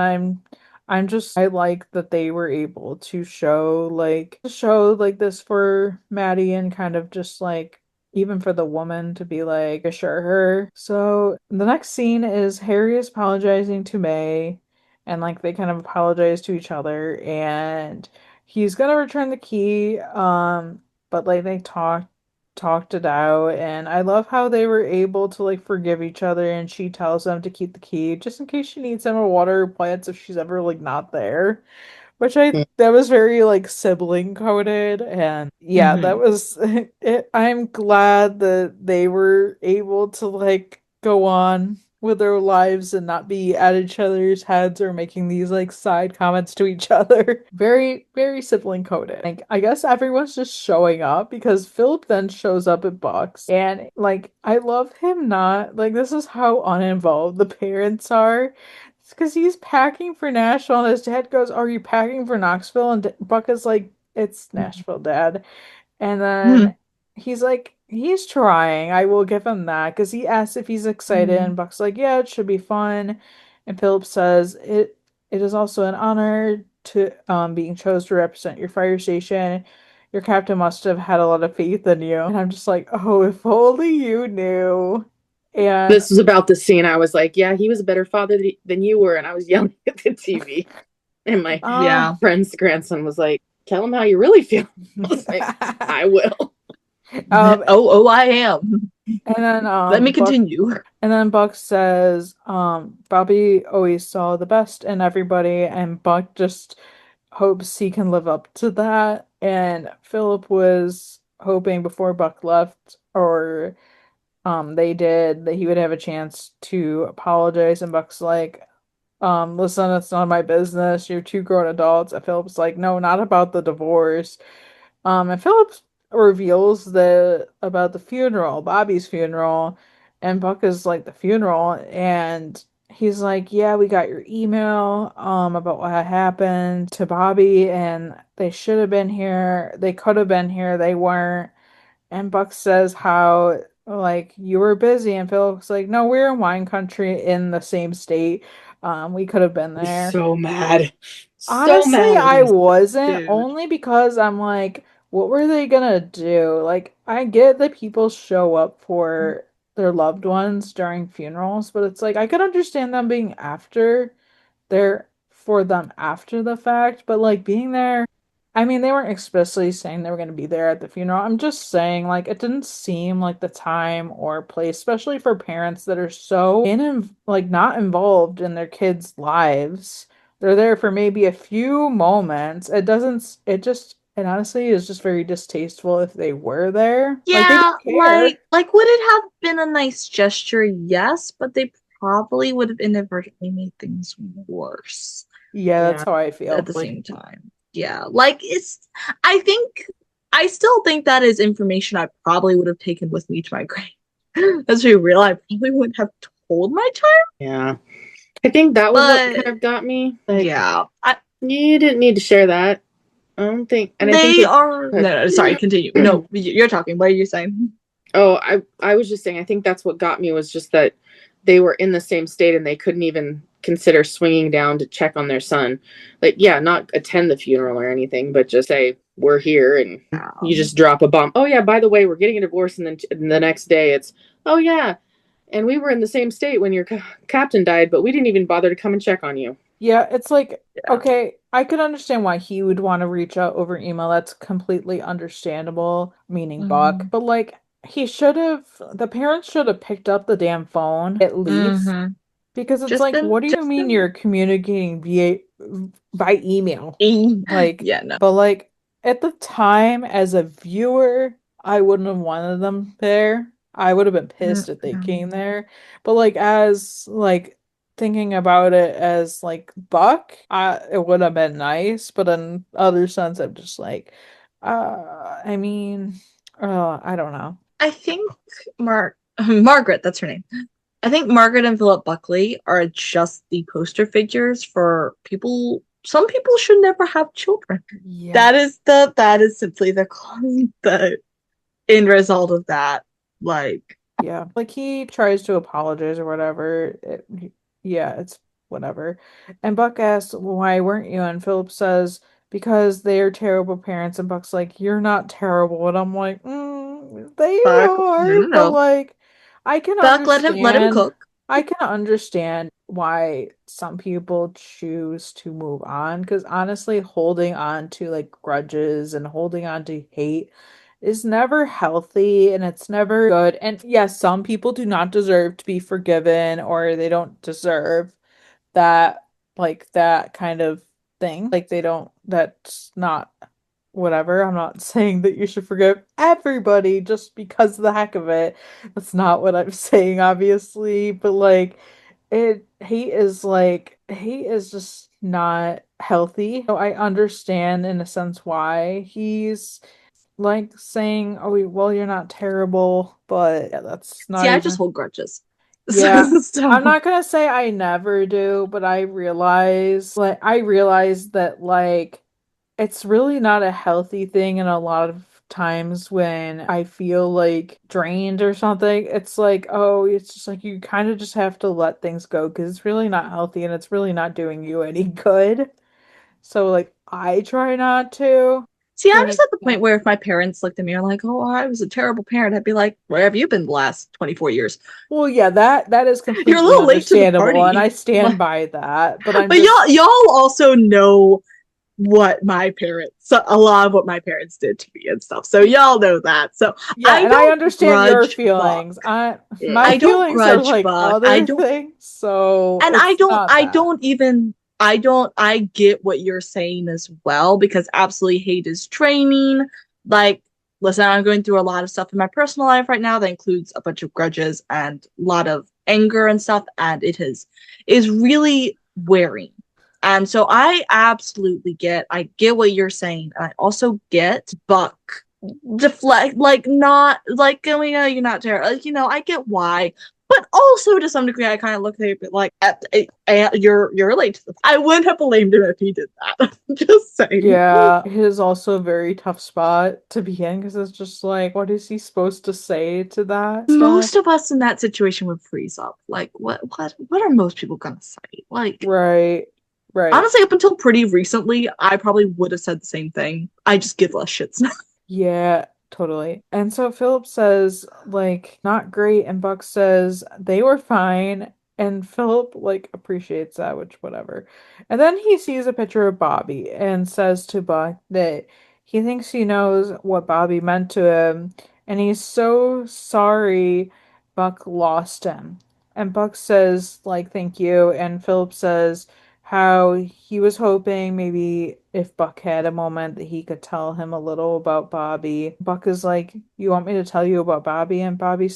I like that they were able to show like this for Maddie, and kind of just like even for the woman to be like assure her. So the next scene is Harry is apologizing to May, and like they kind of apologize to each other, and he's gonna return the key, but like they talked it out, and I love how they were able to like forgive each other, and she tells them to keep the key just in case she needs some water her plants if she's ever like not there. Which that was very like sibling coded, and yeah, that was it. I'm glad that they were able to like go on with their lives and not be at each other's heads or making these like side comments to each other. Very, very sibling coded. Like I guess everyone's just showing up because Philip then shows up at Bucks, and like I love him not like this is how uninvolved the parents are. Because he's packing for Nashville, and his dad goes, "Are you packing for Knoxville?" And Buck is like, "It's Nashville, Dad." And then he's like, "He's trying. I will give him that." Because he asks if he's excited, and Buck's like, "Yeah, it should be fun." And Philip says, "It is also an honor to being chosen to represent your fire station. Your captain must have had a lot of faith in you." And I'm just like, "Oh, if only you knew." And This was about the scene. I was like, yeah, he was a better father than you were. And I was yelling at the TV. And my friend's grandson was like, tell him how you really feel. I was like, I will. I am. And then let me continue. And then Buck says, Bobby always saw the best in everybody, and Buck just hopes he can live up to that. And Philip was hoping before Buck left, or they did, that he would have a chance to apologize, and Buck's like, listen, it's none of my business. You're two grown adults. And Philip's like, no, not about the divorce. And Philip reveals about the funeral, Bobby's funeral, and Buck is like the funeral, and he's like, yeah, we got your email about what happened to Bobby, and they should have been here. They could have been here. They weren't. And Buck says how like you were busy, and Philip's like, no, we're in wine country in the same state. We could have been there. So mad. Honestly, I wasn't, Dude. only because I'm like, what were they gonna do? Like, I get that people show up for their loved ones during funerals, but it's like I could understand them being there for them after the fact, but like being there, I mean, they weren't explicitly saying they were going to be there at the funeral. I'm just saying, like, it didn't seem like the time or place, especially for parents that are so like not involved in their kids' lives. They're there for maybe a few moments. It honestly is just very distasteful if they were there. Yeah, Like, they don't care. like would it have been a nice gesture? Yes, but they probably would have inadvertently made things worse. Yeah, that's how I feel. At the same time. Yeah, like I still think that is information I probably would have taken with me to my grave. As we realize, I probably wouldn't have told my child. Yeah. I think that was what kind of got me. Like, yeah. You didn't need to share that. I don't think. And No, sorry, continue. No, you're talking. What are you saying? Oh, I was just saying, I think that's what got me, was just that they were in the same state and they couldn't even consider swinging down to check on their son. Like, yeah, not attend the funeral or anything, but just say, we're here, and you just drop a bomb. Oh, yeah, by the way, we're getting a divorce, and then the next day it's, oh, yeah, and we were in the same state when your captain died, but we didn't even bother to come and check on you. Yeah, it's like, okay, I could understand why he would want to reach out over email. That's completely understandable, meaning Buck. But like, the parents should have picked up the damn phone at least. Because it's like, what do you mean you're communicating by email? Like, yeah, no. But like, at the time, as a viewer, I wouldn't have wanted them there. I would have been pissed if they came there. But like, as like thinking about it as like Buck, it would have been nice. But in other sense, I'm just like, I mean, I don't know. I think Margaret, that's her name. I think Margaret and Philip Buckley are just the poster figures for people. Some people should never have children. Yeah. That is simply the end result of that. Like, yeah, like he tries to apologize or whatever. It's whatever. And Buck asks, why weren't you? And Philip says, because they are terrible parents. And Buck's like, you're not terrible. And I'm like, they Buck, are, no. but like, I can Buck, let him cook. I can understand why some people choose to move on, because honestly, holding on to like grudges and holding on to hate is never healthy and it's never good. And yes, some people do not deserve to be forgiven or they don't deserve that, like that kind of thing. Like they don't, that's not whatever. I'm not saying that you should forgive everybody just because of the heck of it. That's not what I'm saying, obviously. But like hate is just not healthy. So I understand in a sense why he's like saying, "Oh, well, you're not terrible," but yeah, that's not See, I even. just hold grudges. Yeah, So- I'm not gonna say I never do, but I realize that like it's really not a healthy thing, and a lot of times when I feel like drained or something, it's like, oh, it's just like you kind of just have to let things go because it's really not healthy and it's really not doing you any good. So like I try not to. See, I'm But just at the point where if my parents looked at me and are like, "Oh, I was a terrible parent," I'd be like, "Where have you been the last 24 years?" well, yeah, that is completely You're a little late to the understandable, party. and I stand by that. But I'm But just y'all also know what my parents, a lot of what my parents did to me and stuff. So y'all know that. So yeah, and I don't understand your grudge feelings. Buck. My I don't feelings are grudge like Buck. I other don't, things, so and it's not I that. don't even, I get what you're saying as well, because absolutely hate is draining. Like, listen, I'm going through a lot of stuff in my personal life right now that includes a bunch of grudges and a lot of anger and stuff, and is really wearing. And so I absolutely I get what you're saying. I also get Buck deflect, like not like going, oh, you're not terrible. Like, I get why. But also to some degree, I kind of look at it like, you're late to this. I wouldn't have blamed him if he did that. Just saying. Yeah, it is also a very tough spot to be in because it's just like, what is he supposed to say to that Most stuff? of us in that situation would freeze up. Like, what are most people gonna say? Like, Right, right. honestly, up until pretty recently, I probably would have said the same thing. I just give less shits now. Yeah, totally. And so Philip says, like, not great, and Buck says they were fine, and Philip like appreciates that, which whatever. And then he sees a picture of Bobby and says to Buck that he thinks he knows what Bobby meant to him, and he's so sorry Buck lost him. And Buck says, like, thank you, and Philip says how he was hoping maybe if Buck had a moment that he could tell him a little about Bobby. Buck is like, you want me to tell you about Bobby? And Bobby.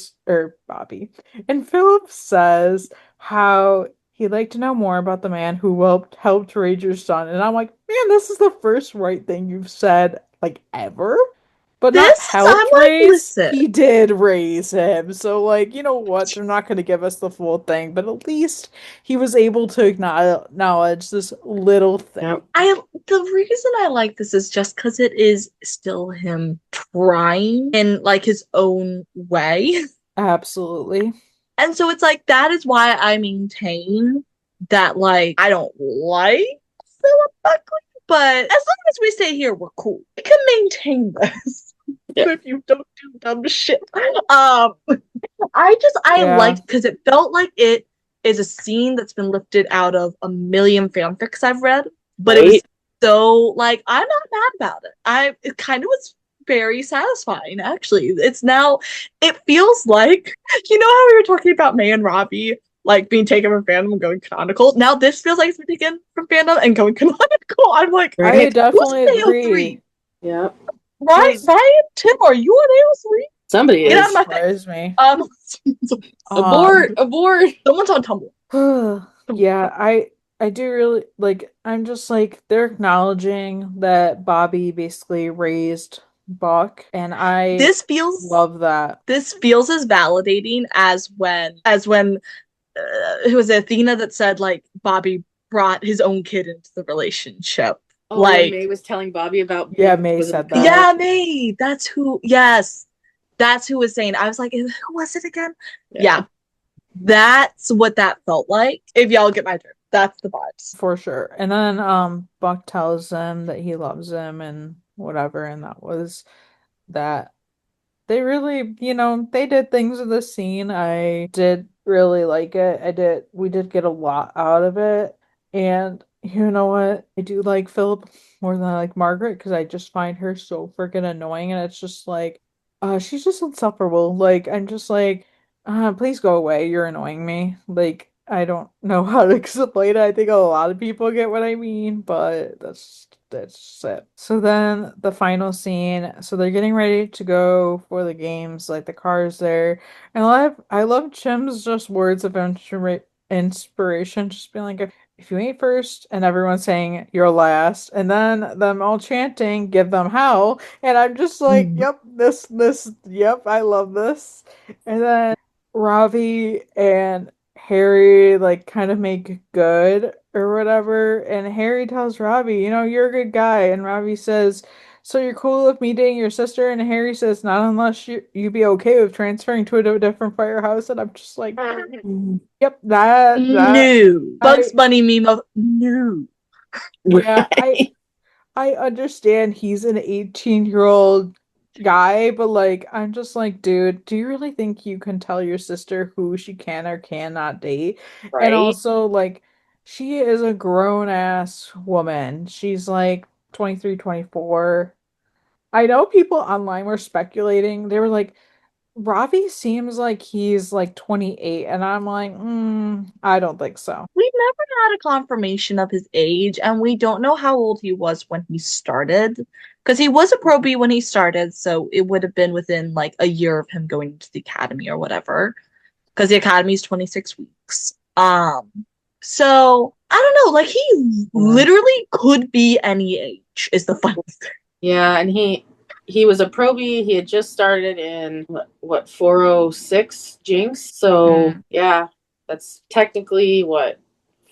And Philip says how he'd like to know more about the man who helped raise your son. And I'm like, man, this is the first right thing you've said like ever. But not I'm helped like, raise. listen. He did raise him. So like, you know what? They're not going to give us the full thing, but at least he was able to acknowledge this little thing. Yep. The reason I like this is just because it is still him trying in like his own way. Absolutely. And so it's like, that is why I maintain that, like, I don't like Philip Buckley, but as long as we stay here, we're cool. We can maintain this. Yeah. If you don't do dumb shit. Yeah. liked, because it felt like it is a scene that's been lifted out of a million fanfics I've read, but it was Right. so, like, I'm not mad about it. It kind of was very satisfying, actually. It feels like, you know how we were talking about May and Robbie, like, being taken from fandom and going canonical? Now this feels like it's been taken from fandom and going canonical. I'm like, I Right. definitely who's agree. AO3? Yep. Ryan, Tim, are you on AO3? Somebody Get is. out of my face. Surprised me. Abort! Abort! Someone's on Tumblr. Yeah, I do really like, I'm just like, they're acknowledging that Bobby basically raised Buck, and I This feels love that. as validating as when it was Athena that said, like, Bobby brought his own kid into the relationship. Oh, when Like, May was telling Bobby about Yeah, May was it said the that. yeah, May. That's who. Yes, that's who was saying. I was like, who was it again? Yeah. That's what that felt like. If y'all get my drift, That's the vibes. For sure. And then Buck tells him that he loves him and whatever, and that was that. They really, they did things in this scene. I did really like it. We did get a lot out of it. And you know what? I do like Philip more than I like Margaret because I just find her so freaking annoying. And it's just like, she's just insufferable. Like, I'm just like, please go away. You're annoying me. Like, I don't know how to explain it. I think a lot of people get what I mean, but that's just it. So then the final scene, so they're getting ready to go for the games, like the car's there. And I love Chim's just words of inspiration, just being like, if you ain't first, and everyone's saying you're last, and then them all chanting, give them hell. And I'm just like, yep, yep, I love this. And then Ravi and Harry like kind of make good or whatever, and Harry tells Ravi, you're a good guy, and Ravi says, so you're cool with me dating your sister? And Harry says, not unless you be okay with transferring to a different firehouse. And I'm just like, yep, that No. Bugs I Bunny meme of no. yeah, I understand he's an 18-year-old guy, but like I'm just like, dude, do you really think you can tell your sister who she can or cannot date? And Right? also like she is a grown ass woman. She's like 23, 24. I know people online were speculating. They were like, Ravi seems like he's like 28, and I'm like, I don't think so. We've never had a confirmation of his age, and we don't know how old he was when he started. Because he was a Pro B when he started, so it would have been within like a year of him going to the academy or whatever. Because the academy is 26 weeks. So I don't know, like he literally could be any age, is the funny thing. Yeah, and he was a Pro B. He had just started in what 406 Jinx. So yeah, that's technically what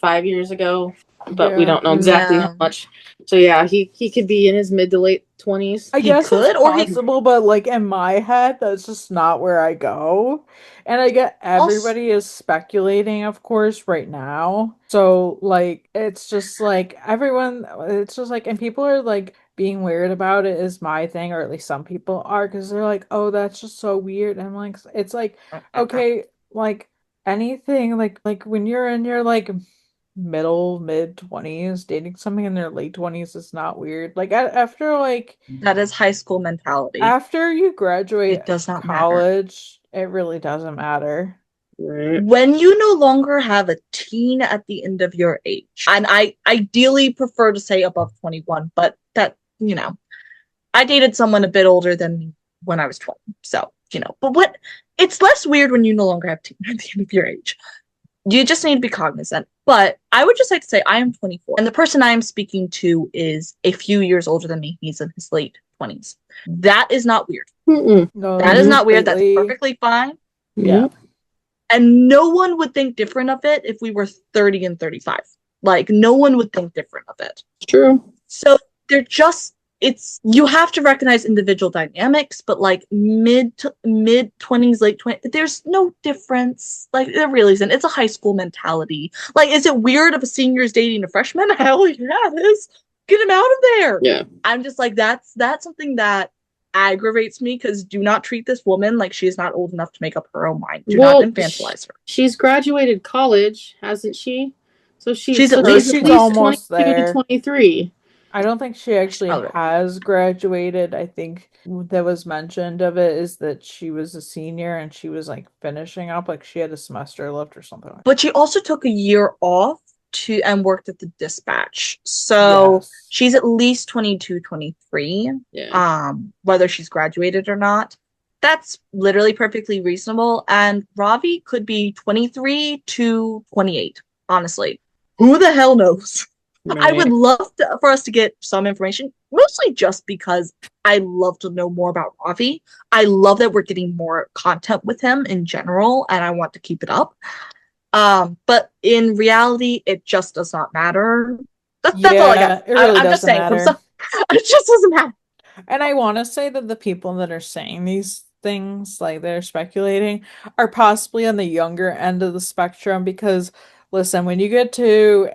5 years ago, but we Yeah. don't know exactly Yeah. how much. So yeah, he could be in his mid to late 20s. I He guess could, it's or he possible, but like in my head, that's just not where I go. And I get also everybody is speculating, of course, right now. So like it's just like it's just like, and people are like being weird about it is my thing, or at least some people are, because they're like, oh, that's just so weird. And I'm like, it's like, okay, like anything like when you're in your like mid 20s, dating somebody in their late 20s is not weird. Like after like that is high school mentality. after you graduate It does not matter. college, it really doesn't matter. Right. When you no longer have a teen at the end of your age, and I ideally prefer to say above 21, but that, I dated someone a bit older than me when I was 20. So, but it's less weird when you no longer have teen at the end of your age. You just need to be cognizant. But I would just like to say I am 24, and the person I am speaking to is a few years older than me. He's in his late 20s. That is not weird. No, That is not weird. That's completely. perfectly fine. Yeah. And no one would think different of it if we were 30 and 35. Like, no one would think different of it. True. So you have to recognize individual dynamics, but like mid 20s, late 20s, there's no difference. Like, there really isn't. It's a high school mentality. Like, is it weird if a senior is dating a freshman? Hell yeah, it is. Get him out of there. Yeah. I'm just like, that's something that aggravates me, because do not treat this woman like she is not old enough to make up her own mind. Do not infantilize her. She's graduated college, hasn't she? So She's at least almost 22 there. to 23. I don't think she actually has graduated. I think that was mentioned of it is that she was a senior and she was like finishing up, like she had a semester left or something. But she also took a year off and worked at the dispatch. So Yes. she's at least 22, 23. Yeah. Whether she's graduated or not. That's literally perfectly reasonable. And Ravi could be 23 to 28, honestly. Who the hell knows? Right. I would love for us to get some information, mostly just because I love to know more about Ravi. I love that we're getting more content with him in general, and I want to keep it up. But in reality, it just does not matter. That's all I got. It really I'm just doesn't saying. matter. It just doesn't matter. And I want to say that the people that are saying these things, like they're speculating, are possibly on the younger end of the spectrum because, Listen, when you get to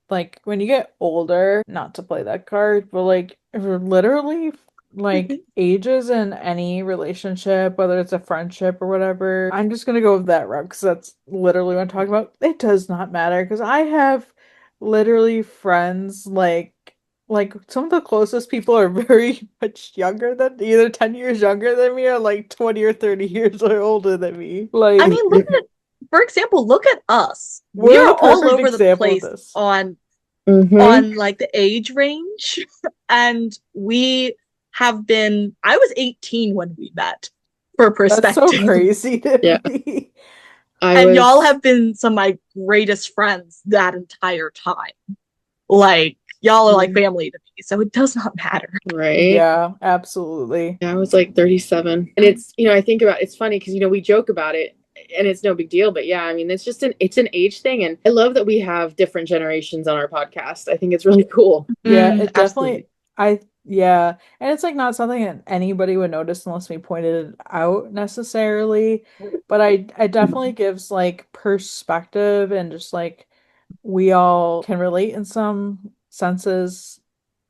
like when you get older, not to play that card, but like literally like ages in any relationship, whether it's a friendship or whatever, I'm just gonna go with that route because that's literally what I'm talking about. It does not matter because I have literally friends like some of the closest people are very much younger than either 10 years younger than me or like 20 or 30 years older than me. I Like mean, for example, look at us. We we're are the all perfect over the example of place this. on like the age range, and we have been. I was 18 when we met, for That's so perspective. crazy to Yeah. me. And y'all have been some of my greatest friends that entire time. Like, y'all are like family to me, so it does not matter. Right. Yeah, absolutely. Yeah, I was like 37. And it's, I think about it's funny because we joke about it and it's no big deal, but yeah, I mean, it's just it's an age thing, and I love that we have different generations on our podcast. I think it's really cool. Yeah, it definitely Absolutely. yeah, and it's like not something that anybody would notice unless we pointed it out necessarily, but I definitely gives like perspective and just like we all can relate in some senses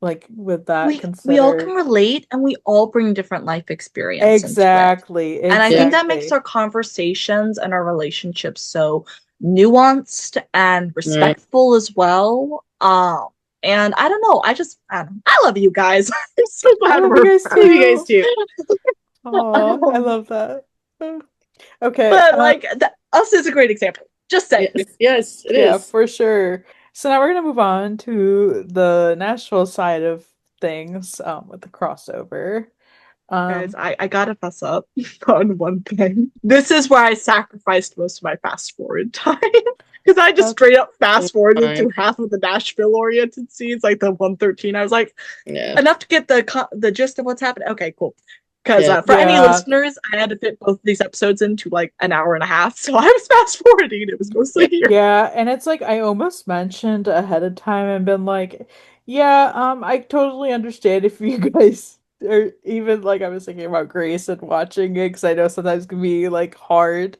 like with that We all can considered. relate, and we all bring different life experience into it. Exactly, And I think that makes exactly. our conversations and our relationships so nuanced and respectful as well. And I don't know, I love you guys. I'm so I glad love we're you guys I love you guys friends. too. Oh, I love that. Okay, But like us is a great example. Just saying. Yes, it yeah, is. for sure. So now we're gonna move on to the Nashville side of things, with the crossover. Guys, I gotta fess up on one thing. This is where I sacrificed most of my fast forward time. Because I just straight up fast forwarded through half of the Nashville oriented scenes, like the 113. I was like, enough to get the gist of what's happening. Okay, cool. Because for any listeners, I had to fit both of these episodes into like an hour and a half, so I was fast forwarding. It was mostly here. Yeah, and it's like I almost mentioned ahead of time and been like, yeah, I totally understand if you guys or even like I was thinking about Grace and watching it because I know sometimes it can be like hard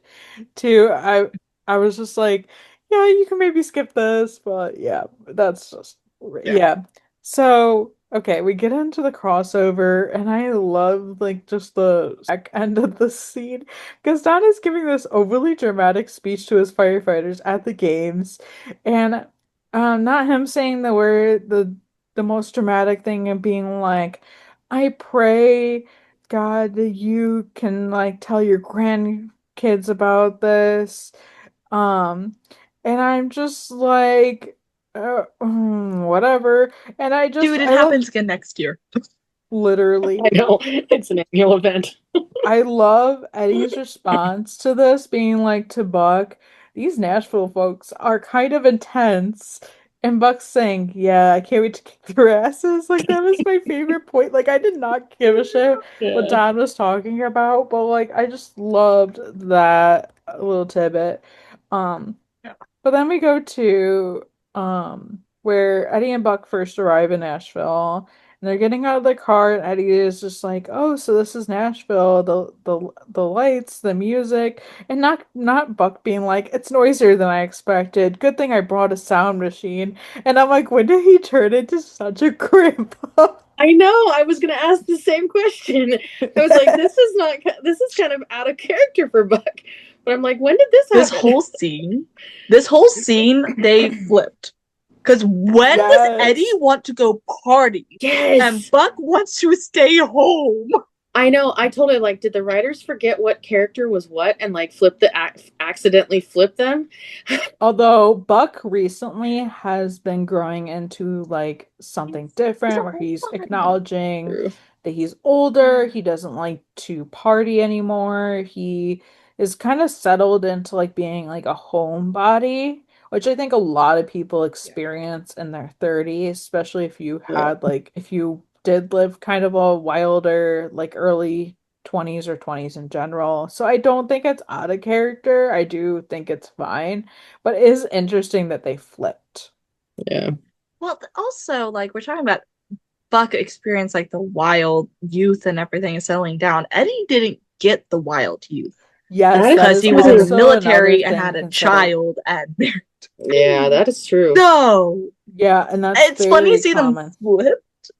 to I was just like, yeah, you can maybe skip this, but yeah, that's just yeah. So okay, we get into the crossover, and I love like just the back end of the scene because Don is giving this overly dramatic speech to his firefighters at the games, and not him saying the word the most dramatic thing and being like, I pray God that you can like tell your grandkids about this. Um, and I'm just like, whatever. And Dude, it I love happens again next year. literally. I know. It's an annual event. I love Eddie's response to this being like to Buck, these Nashville folks are kind of intense. And Buck's saying, yeah, I can't wait to kick their asses. Like, that was my favorite point. Like, I did not give a shit what Don was talking about, but like, I just loved that little tidbit. Um, but then we go to where Eddie and Buck first arrive in Nashville. And they're getting out of the car, and Eddie is just like, "Oh, so this is Nashville. The lights, the music, and not Buck being like, it's noisier than I expected. Good thing I brought a sound machine." And I'm like, when did he turn into such a grandpa? I know. I was gonna ask the same question. I was like, this is kind of out of character for Buck. But I'm like, when did this happen? This whole scene, they flipped. Because when does Eddie want to go party? Yes. And Buck wants to stay home. I know. I told her, like, did the writers forget what character was what and like accidentally flip them? Although Buck recently has been growing into like something different where he's acknowledging that he's older, he doesn't like to party anymore. He is kind of settled into like being like a homebody, which I think a lot of people experience in their 30s, especially if you had like if you did live kind of a wilder like early 20s or 20s in general. So I don't think it's out of character. I do think it's fine, but it is interesting that they flipped. Yeah. Well, also, like, we're talking about Buck experience, like, the wild youth and everything is settling down. Eddie didn't get the wild youth. Yes, That because is he was in the also military another and thing had to a consider. child and married. Yeah, that is true. No, Yeah, and that's it's funny to very see common. them flipped,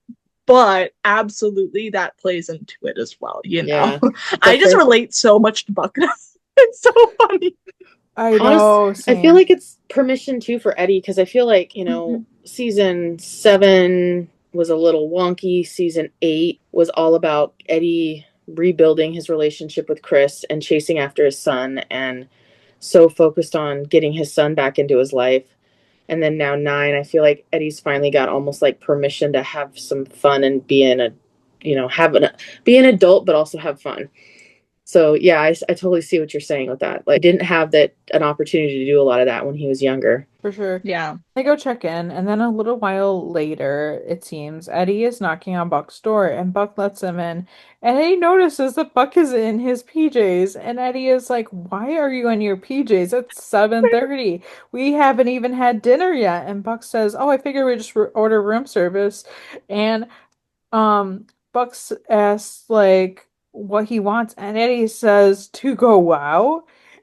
but absolutely that plays into it as well. You know, Yeah. I just first- relate so much to Buck. It's so funny. I know. I feel like it's permission too for Eddie, because I feel like, season 7 was a little wonky. Season 8 was all about Eddie rebuilding his relationship with Chris and chasing after his son, and so focused on getting his son back into his life. And then now 9, I feel like Eddie's finally got almost like permission to have some fun and be be an adult, but also have fun. So yeah, I totally see what you're saying with that. Like, didn't have an opportunity to do a lot of that when he was younger. For sure. Yeah. They go check in, and then a little while later, it seems, Eddie is knocking on Buck's door, and Buck lets him in. And Eddie notices that Buck is in his PJs, and Eddie is like, "Why are you in your PJs? It's 7:30. We haven't even had dinner yet." And Buck says, "Oh, I figure we just order room service." And Bucks asks like what he wants, and Eddie says to go wow.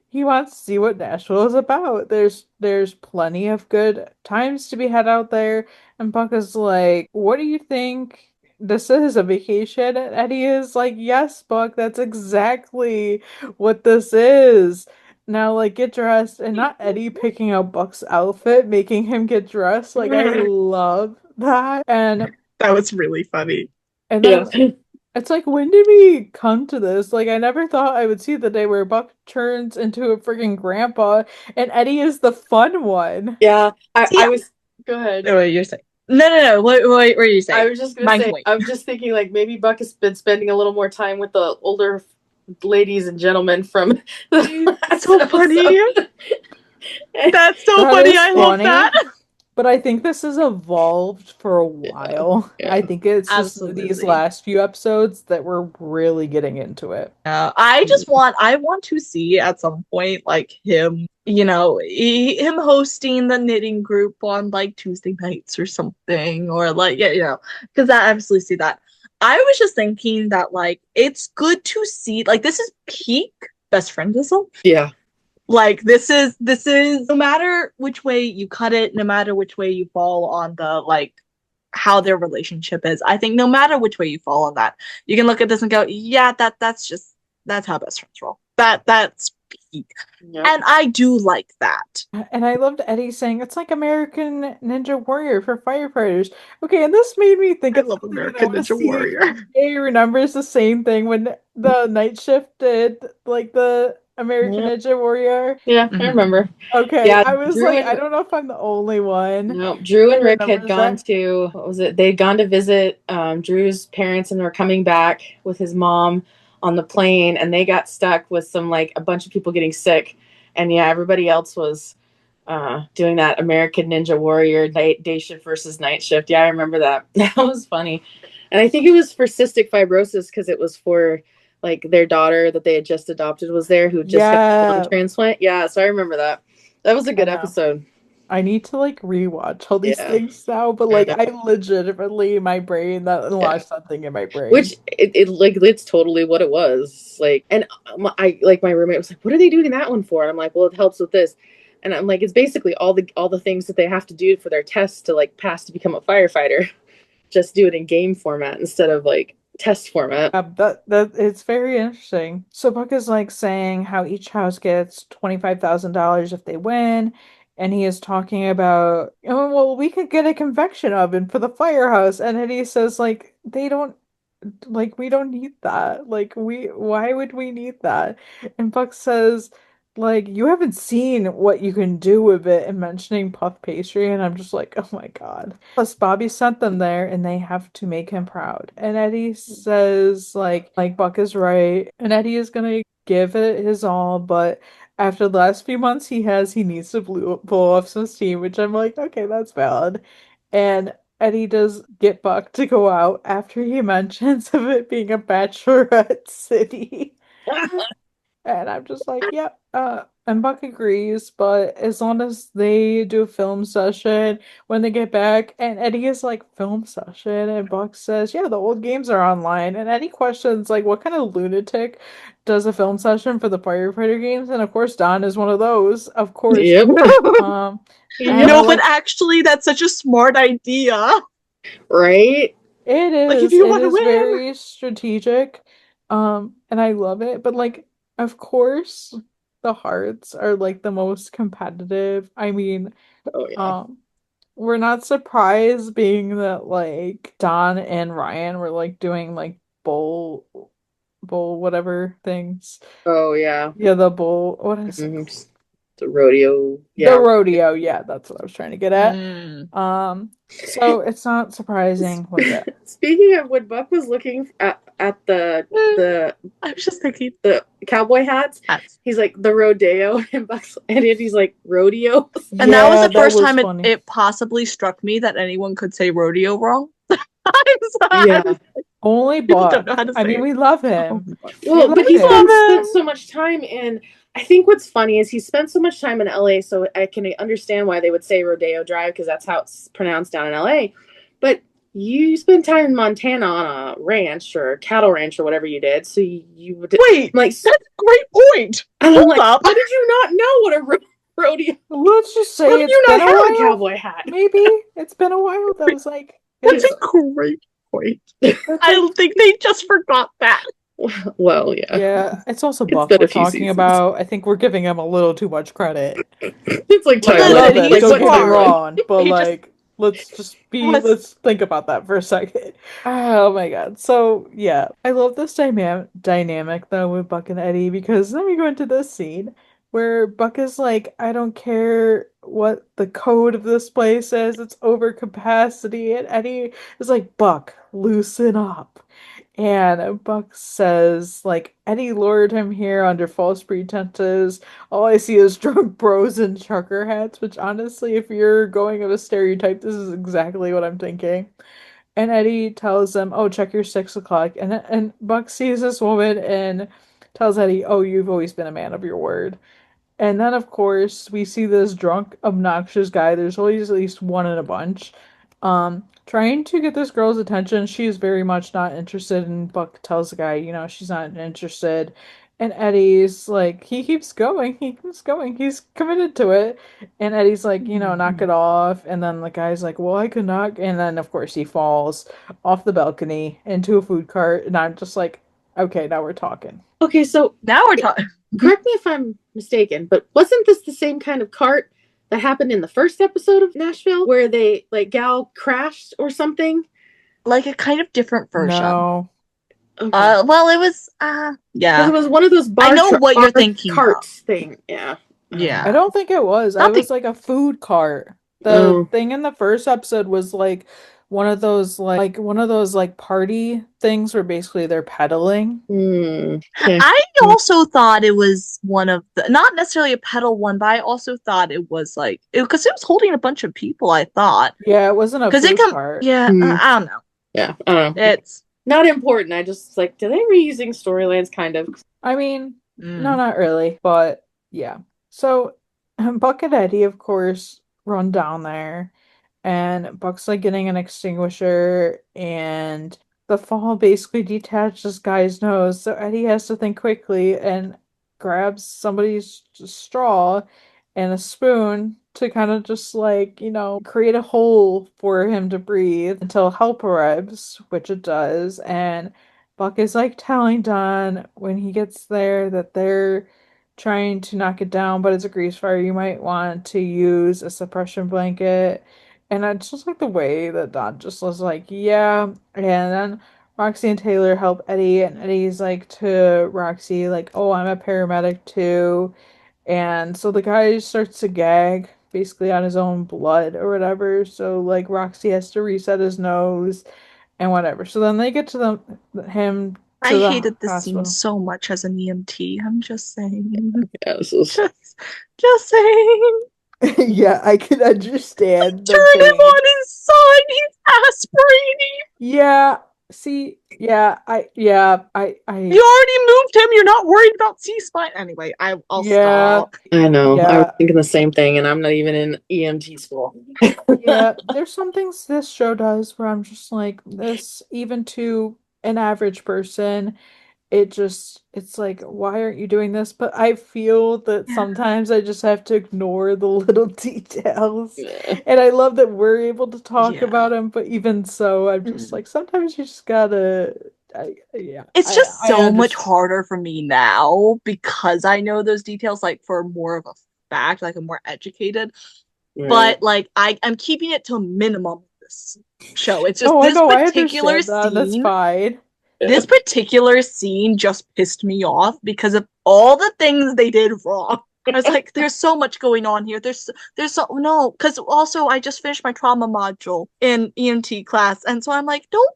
He wants to see what Nashville is about. There's plenty of good times to be had out there. And Buck is like, "What do you think? This is a vacation?" And Eddie is like, "Yes, Buck, that's exactly what this is. Now, like, get dressed." And not Eddie picking out Buck's outfit, making him get dressed. Like, I love that. That was really funny. And then it's like, when did we come to this? Like, I never thought I would see the day where Buck turns into a freaking grandpa and Eddie is the fun one. Yeah, I was. Go ahead. No, what you're saying? No. What were you saying? I was just gonna say. I was just thinking, like, maybe Buck has been spending a little more time with the older ladies and gentlemen from. That's so funny. That's so funny. I love that. But I think this has evolved for a while. Yeah. I think it's just Absolutely. these last few episodes that we're really getting into it. I want to see at some point, like, him, him hosting the knitting group on like Tuesday nights or something, or like, because I obviously see that. I was just thinking that, like, it's good to see, like, this is peak best friendism. Yeah. Like, this is no matter which way you cut it, no matter which way you fall on the, like, how their relationship is. I think no matter which way you fall on that, you can look at this and go, yeah, that's how best friends roll. That's peak. Yep. And I do like that. And I loved Eddie saying it's like American Ninja Warrior for firefighters. Okay, and this made me think I love American Ninja Warrior. He remembers the same thing when the night shift did, like, the American Ninja Warrior. Yeah, I remember. Okay, yeah, I was Drew like, I don't know if I'm the only one. No, Drew and Rick had gone to, what was it? They'd gone to visit Drew's parents and were coming back with his mom on the plane, and they got stuck with a bunch of people getting sick. And yeah, everybody else was doing that American Ninja Warrior day shift versus night shift. Yeah, I remember that. That was funny. And I think it was for cystic fibrosis, because it was for, like, their daughter that they had just adopted was there, who just got a lung transplant. Yeah, so I remember that. That was a good episode. I need to, like, rewatch all these things now, but, like, I legitimately, my brain, that unlocked something in my brain. Which, it's totally what it was. Like, and my roommate was like, "What are they doing that one for?" And I'm like, "Well, it helps with this." And I'm like, it's basically all the things that they have to do for their tests to, like, pass to become a firefighter. Just do it in game format instead of, like, test format. That it's very interesting. So Buck is, like, saying how each house gets $25,000 if they win, and he is talking about, "Oh, well, we could get a convection oven for the firehouse," and then he says, like, they don't, like, we don't need that. Like, why would we need that? And Buck says, like, you haven't seen what you can do with it, and mentioning puff pastry, and I'm just like, oh my God. Plus, Bobby sent them there, and they have to make him proud. And Eddie says, like Buck is right, and Eddie is gonna give it his all, but after the last few months he needs to blow off some steam, which I'm like, okay, that's valid. And Eddie does get Buck to go out after he mentions of it being a bachelorette city. And I'm just like, yep. And Buck agrees, but as long as they do a film session when they get back, and Eddie is like, film session, and Buck says, yeah, the old games are online. And Eddie questions, like, what kind of lunatic does a film session for the firefighter games? And of course, Don is one of those, of course. Yep. And No, I but like, actually, that's such a smart idea. Right? it Like, if is, you it want to is win. very strategic, and I love it. But like, of course, the Hearts are like the most competitive. I mean, Oh yeah. we're not surprised being that like Don and Ryan were like doing like bowl whatever things. Oh yeah. Yeah, the bowl. What is it? Mhm. The rodeo. The Yeah. rodeo. Yeah, that's what I was trying to get at. Mm. So it's not surprising. What's that? Speaking of when Buck was looking at the I was just thinking. the cowboy hats, he's like the rodeo, and he's like rodeo. And that was Yeah, the first time funny. it possibly struck me that anyone could say rodeo wrong. I'm sorry. Yeah. Only People Buck. don't know how to I say mean, it. we love him. Well, We but love he's him. spent so much time in. I think what's funny is he spent so much time in LA, so I can understand why they would say Rodeo Drive because that's how it's pronounced down in LA. But you spent time in Montana on a ranch or cattle ranch or whatever you did, so you would Wait, like. that's a great point. And I'm Hold like, up. how did you not know what a rodeo? Let's just say How did it's you been not a have while. a cowboy hat? Maybe it's been a while. That was like. That's a great point. I don't think they just forgot that. Well, yeah. Yeah, it's also It's Buck been a we're few talking seasons. about. I think we're giving him a little too much credit. It's like Like, I Tyler. love it. He's Don't get me smart. wrong, but He just- like, let's think about that for a second. Oh my god. So yeah, I love this dynamic though with Buck and Eddie because then we go into this scene where Buck is like, I don't care what the code of this place is, it's over capacity, and Eddie is like, Buck, loosen up. And Buck says, like, Eddie lured him here under false pretenses. All I see is drunk bros in trucker hats, which honestly, if you're going of a stereotype, this is exactly what I'm thinking. And Eddie tells them, oh, check your 6 o'clock. And Buck sees this woman and tells Eddie, oh, you've always been a man of your word. And then, of course, we see this drunk, obnoxious guy. There's always at least one in a bunch. Trying to get this girl's attention. She is very much not interested, and Buck tells the guy, she's not interested. And Eddie's like, he keeps going, he's committed to it. And Eddie's like, knock it off. And then the guy's like, well, I could knock. And then, of course, he falls off the balcony into a food cart. And I'm just like, okay, now we're talking. Okay, so Now we're talking. correct me if I'm mistaken, but wasn't this the same kind of cart that happened in the first episode of Nashville where they like gal crashed or something? Like a kind of different version. No. Okay. Well, it was yeah. 'Cause it was one of those bar I know what you're thinking carts thing. Yeah. Yeah. I don't think it was. It was like a food cart. The thing in the first episode was like one of those party things where basically they're pedaling. Okay. I also thought it was one of the, not necessarily a pedal one, but I also thought it was like, because it was holding a bunch of people, I thought. Yeah, it wasn't a food cart. Yeah, I don't know. Yeah, I don't know. It's not important. I just like, do they reusing storylines kind of? I mean, no, not really, but yeah. So Buck and Eddie, of course, run down there, and Buck's like getting an extinguisher, and the fall basically detached this guy's nose, so Eddie has to think quickly and grabs somebody's straw and a spoon to kind of just like, create a hole for him to breathe until help arrives, which it does. And Buck is like telling Don when he gets there that they're trying to knock it down, but it's a grease fire. You might want to use a suppression blanket. And I just like the way that Don just was like, yeah. And then Roxy and Taylor help Eddie, and Eddie's like to Roxy, like, oh, I'm a paramedic too. And so the guy starts to gag, basically on his own blood or whatever. So like Roxy has to reset his nose and whatever. So then they get to him to I the hated this hospital. scene so much as an EMT. I'm just saying. Yeah, this is... just saying. Yeah, I can understand. Turn him on his side. He's aspirating. Yeah, See, yeah, I You already moved him. You're not worried about C-spine. Anyway, I'll yeah, stop. I know. I was yeah, thinking the same thing, and I'm not even in EMT school. yeah. There's some things this show does where I'm just like, this, even to an average person, it's like, why aren't you doing this? But I feel that sometimes I just have to ignore the little details. Yeah. And I love that we're able to talk Yeah. about them, but even so, I'm just Mm. like, sometimes you just gotta, yeah, It's just I so much understand. harder for me now because I know those details, like for more of a fact, like I'm more educated. Right. But like I'm keeping it to a minimum with this show. It's just No, I know, I understand that. That's fine. Yeah. this particular scene just pissed me off because of all the things they did wrong. I was like, there's so much going on here. There's so no, because also I just finished my trauma module in EMT class, and so I'm like, don't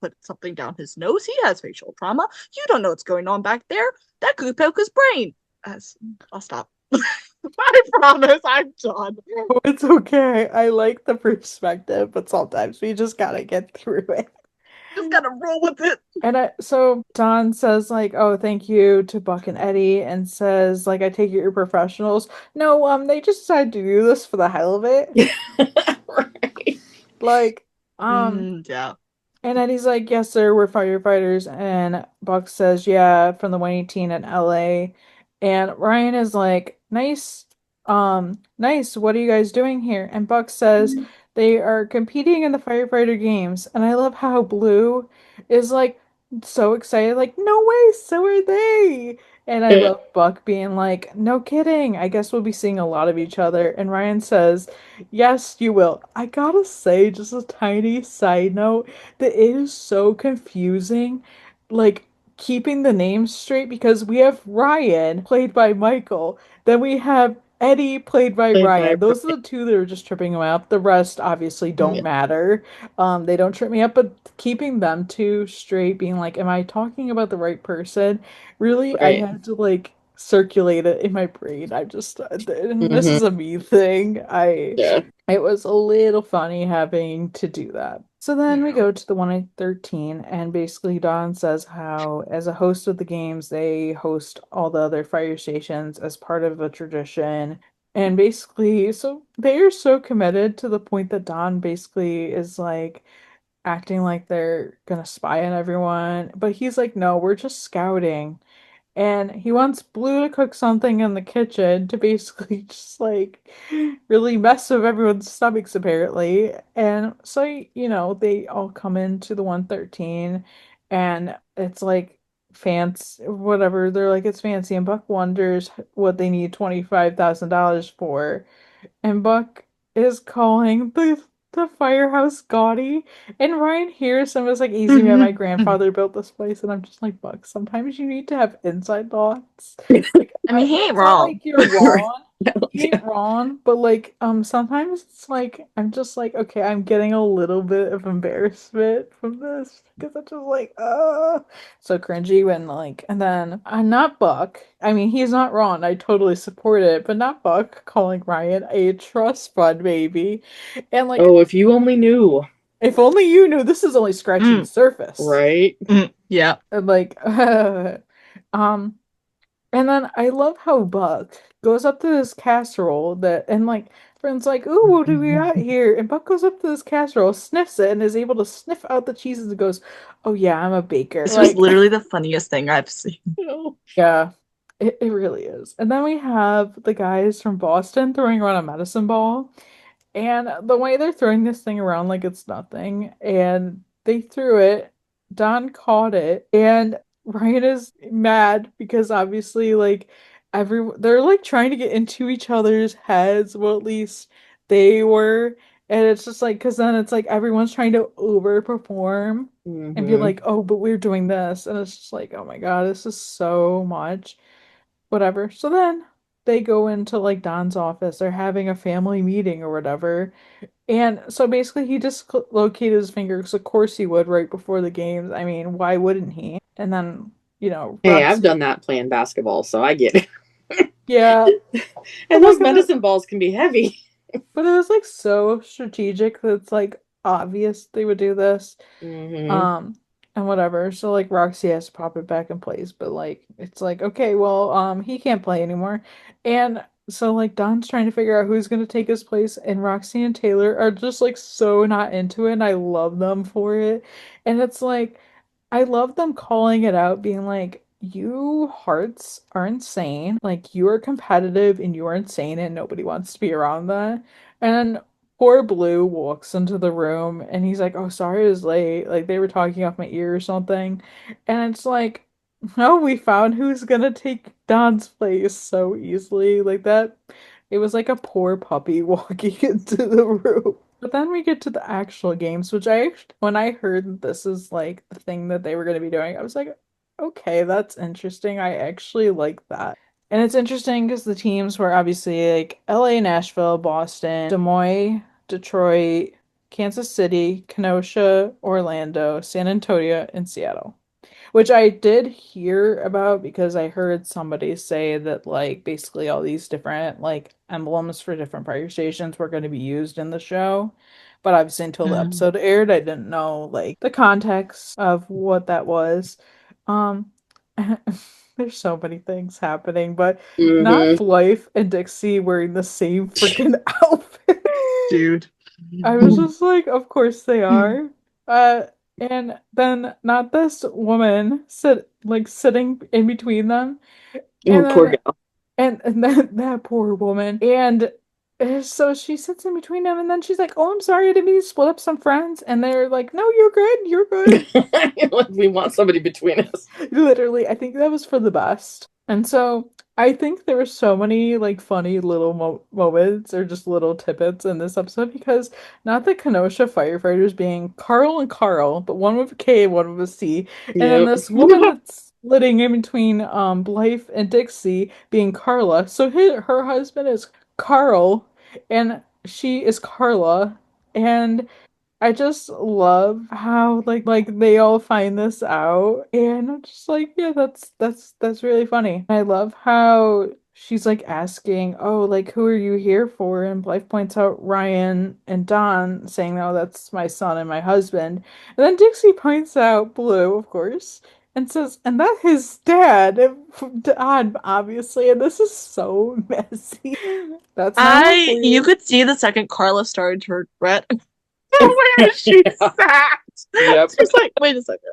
put something down his nose. He has facial trauma. You don't know what's going on back there. That could poke his brain. As I'll stop. I promise, I'm done. Oh, it's okay. I like the perspective, but sometimes we just gotta get through it. Just gotta roll with it. And so Don says like, "Oh, thank you" to Buck and Eddie, and says like, "I take it you're professionals." No, they just decided to do this for the hell of it. Right. Like, Yeah. and Eddie's like, "Yes, sir, we're firefighters." And Buck says, "Yeah, from the 118 in LA." And Ryan is like, "Nice, nice. What are you guys doing here?" And Buck says they are competing in the firefighter games. And I love how Blue is like so excited, like, "No way, so are they." And I Yeah. love Buck being like, "No kidding. I guess we'll be seeing a lot of each other." And Ryan says, "Yes, you will." I gotta say, just a tiny side note, that it is so confusing, like keeping the names straight, because we have Ryan played by Michael, then we have Eddie played by Played by Ryan. Those are the two that are just tripping me up. The rest obviously don't Yeah. matter. They don't trip me up, but keeping them two straight, being like, am I talking about the right person? Really, I Right. had to like circulate it in my brain. I just, and this Hmm. is a me thing. Yeah. It was a little funny having to do that. So then we Yeah. go to the 113, and basically Don says how, as a host of the games, they host all the other fire stations as part of a tradition. And basically, so they are so committed to the point that Don basically is like acting like they're gonna spy on everyone. But he's like, no, we're just scouting. And he wants Blue to cook something in the kitchen to basically just like really mess with everyone's stomachs apparently. And so they all come into the 113, and it's like fancy whatever. They're like, it's fancy, and Buck wonders what they need $25,000 for. And Buck is calling the firehouse gaudy. And Ryan hears him as like, easy man, my grandfather built this place. And I'm just like, Buck, sometimes you need to have inside thoughts. Like, I mean, he ain't it's not wrong. like you're Right. wrong. He Yeah. ain't wrong, but like sometimes it's like I'm just like, okay, I'm getting a little bit of embarrassment from this because I'm just like, so cringy when like, and then not Buck. I mean, he's not wrong. I totally support it, but not Buck calling Ryan a trust fund baby. And like, Oh, if you only knew. if only you knew, this is only scratching the Mm, surface. Right. yeah. And like, um, and then I love how Buck goes up to this casserole and like friend's like, "Ooh, what do we got here?" And Buck goes up to this casserole, sniffs it, and is able to sniff out the cheeses and goes, "Oh yeah, I'm a baker." This was Like, literally the funniest thing I've seen. Oh. yeah, it really is. And then we have the guys from Boston throwing around a medicine ball. And the way they're throwing this thing around like it's nothing, and they threw it, Don caught it, and Ryan is mad because obviously, like, they're like trying to get into each other's heads. Well, at least they were. And it's just like, because then it's like everyone's trying to overperform and be Hmm. like, oh, but we're doing this. And it's just like, oh my God, this is so much. Whatever. So then they go into like Don's office. They're having a family meeting or whatever. And so basically he dislocated his finger because of course he would right before the games. I mean, why wouldn't he? And then, Hey, I've refs. done that playing basketball, so I get it. Yeah. But And like those medicine balls can be heavy. but it was like so strategic that it's like obvious they would do this. Mm-hmm. And whatever. So like Roxy has to pop it back in place, but like it's like, okay, well, he can't play anymore. And so like Don's trying to figure out who's gonna take his place, and Roxy and Taylor are just like so not into it, and I love them for it. And it's like I love them calling it out, being like, you hearts are insane. Like you are competitive and you are insane and nobody wants to be around that. And poor Blue walks into the room and he's like, "Oh, sorry I was late. Like they were talking off my ear or something." And it's like, no, we found who's gonna take Don's place so easily. Like that, it was like a poor puppy walking into the room. But then we get to the actual games, which when I heard that this is like the thing that they were gonna be doing, I was like, okay, that's interesting. I actually like that. And it's interesting because the teams were obviously like LA, Nashville, Boston, Des Moines, Detroit, Kansas City, Kenosha, Orlando, San Antonio, and Seattle. Which I did hear about because I heard somebody say that like basically all these different like emblems for different fire stations were going to be used in the show. But obviously until the episode aired, I didn't know like the context of what that was. Um there's so many things happening, but not Mm-hmm. Blythe and Dixie wearing the same freaking outfit. Dude. I was just like, of course they are. Uh, and then not this woman sitting in between them, and Oh, poor then girl. and that poor woman, and so she sits in between them, and then she's like, "Oh, I'm sorry, I didn't mean to split up some friends," and they're like, "No, you're good, you're good." Like, we want somebody between us. Literally, I think that was for the best. And so I think there were so many like funny little moments or just little tidbits in this episode because not the Kenosha firefighters being Carl and Carl, but one with a K and one with a C. And then Yep. this woman that's sitting in between Blythe and Dixie being Carla. So her husband is Carl and she is Carla. And I just love how like they all find this out and I'm just like, yeah, that's really funny. I love how she's like asking, "Oh, like who are you here for?" And Blythe points out Ryan and Don saying, "Oh, that's my son and my husband." And then Dixie points out Blue, of course, and says, "And that's his dad." Don, obviously, and this is so messy. That's not how You Blue. could see the second Carla started to regret where she Yeah. sat. Yep. She's like, wait a second.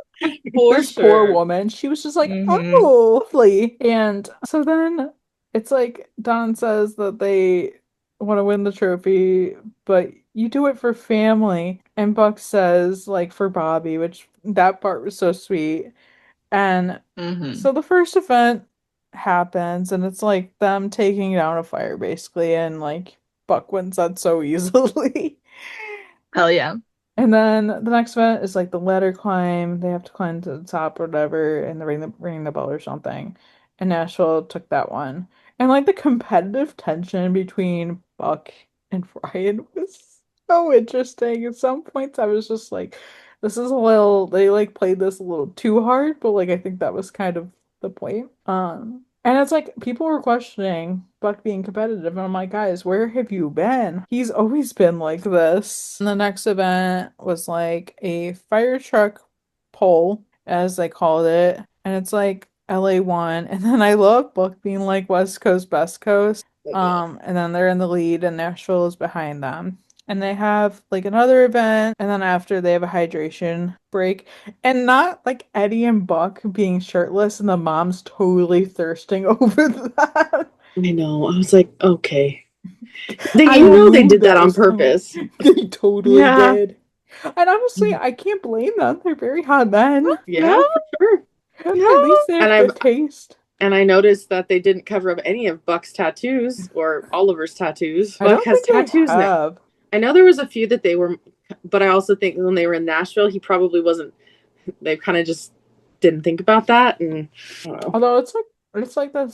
For This poor sure. woman, she was just like, Mm-hmm. "Oh, lovely." And so then it's like Don says that they want to win the trophy, but you do it for family. And Buck says, like, for Bobby, which that part was so sweet. And Mm-hmm. so the first event happens, and it's like them taking down a fire, basically, and like Buck wins that so easily. Hell yeah. And then the next event is like the ladder climb. They have to climb to the top or whatever, and ring the bell or something. And Nashville took that one. And like the competitive tension between Buck and Ryan was so interesting. At some points, I was just like, "This is a little." They like played this a little too hard, but like I think that was kind of the point. And it's like people were questioning Buck being competitive, and I'm like, guys, where have you been? He's always been like this. And the next event was like a fire truck pole, as they called it, and it's like LA won. And then I love Buck being like West Coast, Best Coast. And then they're in the lead, and Nashville is behind them. And they have like another event, and then after they have a hydration break. And not like Eddie and Buck being shirtless and the mom's totally thirsting over that. I know. I was like, okay. I You know they knew did that that on was coming. purpose. They totally Yeah. did. And honestly, I can't blame them. They're very hot men. Yeah, for sure. At least they And have good taste. I noticed that they didn't cover up any of Buck's tattoos or Oliver's tattoos. I Buck don't has think they tattoos now. have. I know there was a few that they were, but I also think when they were in Nashville, he probably wasn't. They kind of just didn't think about that, and I don't know. Although it's like the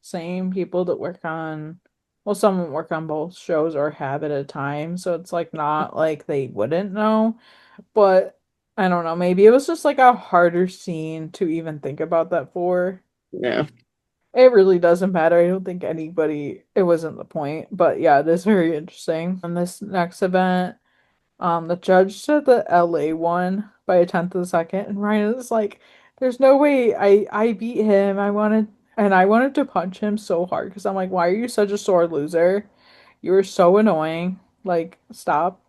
same people that work on, well, some work on both shows or have at a time, so it's like not like they wouldn't know, but I don't know, maybe it was just like a harder scene to even think about that for. Yeah. It really doesn't matter. I don't think anybody, it wasn't the point, but yeah, it is very interesting. On this next event, The judge said the LA won by a tenth of a second, and Ryan is like, "There's no way I beat him. I wanted to punch him so hard because I'm like, why are you such a sore loser? You were so annoying. Like, stop."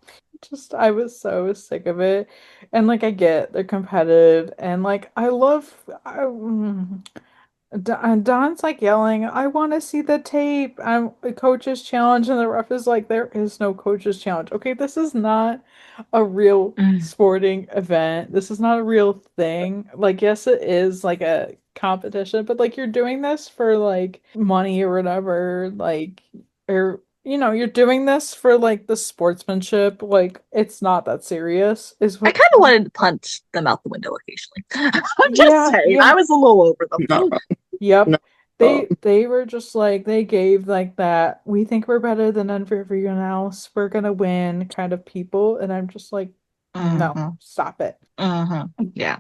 Just I was so sick of it, and like I get they're competitive, and like I love. And Don's like yelling, "I want to see the tape. I'm a coach's challenge," and the ref is like, "There is no coach's challenge." Okay, this is not a real sporting event. This is not a real thing. Like, yes, it is like a competition, but like you're doing this for like money or whatever, like, or you're doing this for like the sportsmanship. Like, it's not that serious, is I what. kind of wanted to punch them out the window occasionally. I'm just Yeah, saying, yeah. I was a little over them. No. Yep. No. They were just like they gave like that we think we're better than everyone else. We're gonna win kind of people, and I'm just like, no, stop it. Yeah.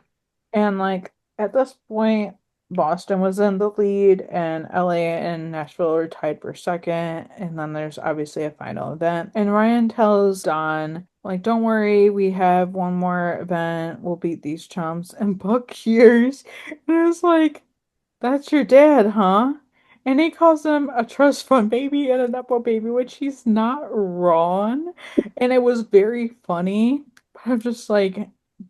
And like at this point, Boston was in the lead, and LA and Nashville were tied for second. And then there's obviously a final event. And Ryan tells Don, like, don't worry, we have one more event. We'll beat these chumps. And Buck hears, and it's like, "That's your dad, huh?" And he calls him a trust fund baby and a nepo baby, which he's not wrong. And it was very funny. But I'm just like,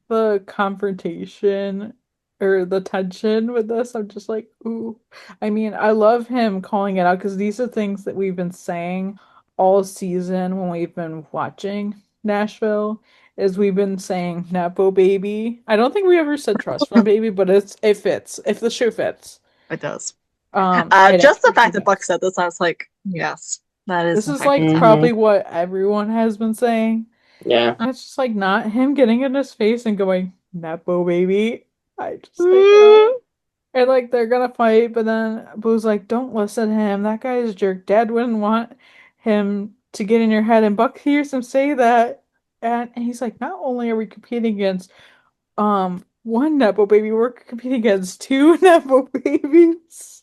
the confrontation or the tension with this, I'm just like, ooh. I mean, I love him calling it out because these are things that we've been saying all season when we've been watching Nashville. Is we've been saying Nepo baby. I don't think we ever said trust fund baby, but it fits. If the shoe fits. It does. It Just the absolutely fact that Buck does. said this, I was like, yes, that is This in is fact like the probably what everyone has been saying. Yeah. And it's just like not him getting in his face and going, Nepo baby. I just like, fact. and like they're gonna fight, but then Boo's like, don't listen to him. That guy is a jerk. Dad wouldn't want him to get in your head. And Buck hears him say that, and he's like, not only are we competing against one Nepo baby, we're competing against two Nepo babies.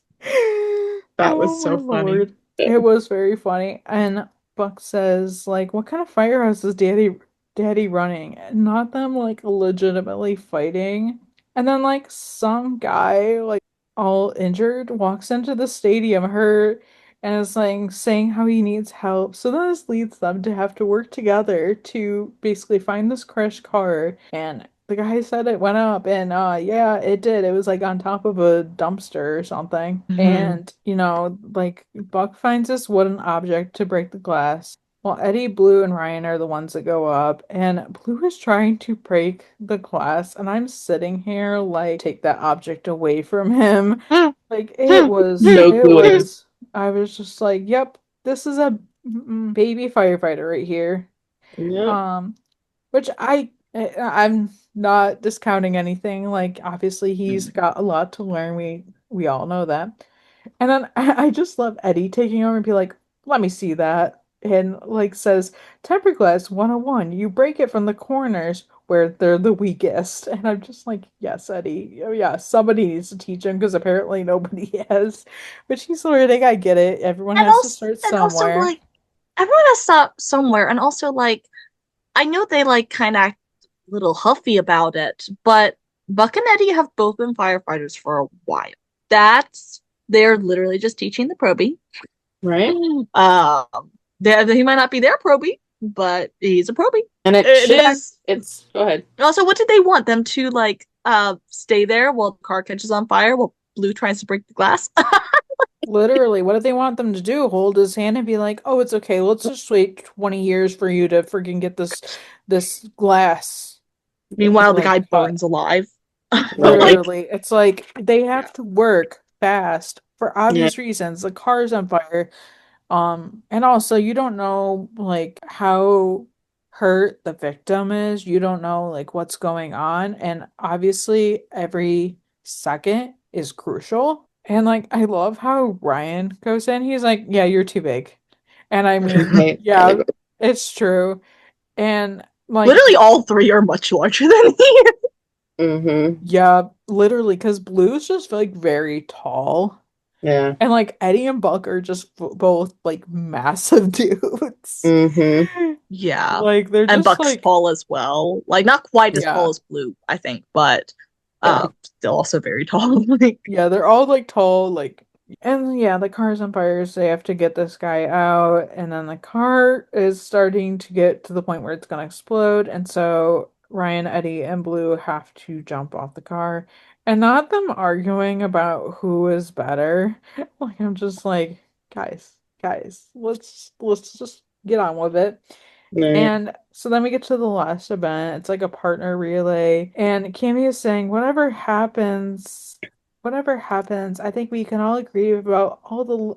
That Oh was so my funny. lord. It was very funny. And Buck says, like, what kind of firehouse is daddy running? And not them like legitimately fighting. And then like some guy, like all injured, walks into the stadium hurt and is like saying how he needs help. So then this leads them to have to work together to basically find this crashed car. And the guy said it went up, and yeah, it did. It was like on top of a dumpster or something. And like Buck finds this wooden object to break the glass. Well, Eddie, Blue, and Ryan are the ones that go up, and Blue is trying to break the glass, and I'm sitting here like, take that object away from him. Like it was, No it clue what it is. was. I was just like, yep, this is a baby firefighter right here. Yeah. Which I'm not discounting anything. Like obviously he's got a lot to learn. We all know that. And then I just love Eddie taking over and be like, "Let me see that." And like says, "Tempered glass 101, you break it from the corners where they're the weakest." And I'm just like, "Yes, Eddie. Oh, yeah, somebody needs to teach him because apparently nobody has." But she's learning. I get it. Everyone And has to also, start and also, somewhere. like, everyone has to stop somewhere. And also, like, I know they like kind of act a little huffy about it, but Buck and Eddie have both been firefighters for a while. They're literally just teaching the probie. Right. He might not be their probie, but he's a probie. And It is. It's go ahead. Also, what did they want them to like stay there while the car catches on fire while Blue tries to break the glass? Literally, what do they want them to do? Hold his hand and be like, "Oh, it's okay. Let's just wait 20 years for you to freaking get this glass." Meanwhile, the Like, guy burns alive. literally, it's like they have to work fast for Yeah. obvious reasons. The car's on fire. And also you don't know like how hurt the victim is. You don't know like what's going on. And obviously every second is crucial. And like I love how Ryan goes in. He's like, "Yeah, you're too big." And I mean, Right. yeah, it's true. And like Literally, all three are much larger than he is. Mm-hmm. yeah, literally, because Blue's just like very tall. Yeah. And like Eddie and Buck are just both like massive dudes. Mm-hmm. Yeah. Like they're And just Buck's like, tall as well. Like not quite as tall yeah. as Blue, I think, but Yeah. still also very tall. Like Yeah, they're all like tall, like, and yeah, the car's on fire, so they have to get this guy out, and then the car is starting to get to the point where it's gonna explode, and so Ryan, Eddie, and Blue have to jump off the car, and not them arguing about who is better. Like I'm just like, guys, let's just get on with it. Right. And so then we get to the last event. It's like a partner relay. And Cammy is saying, whatever happens, I think we can all agree about all the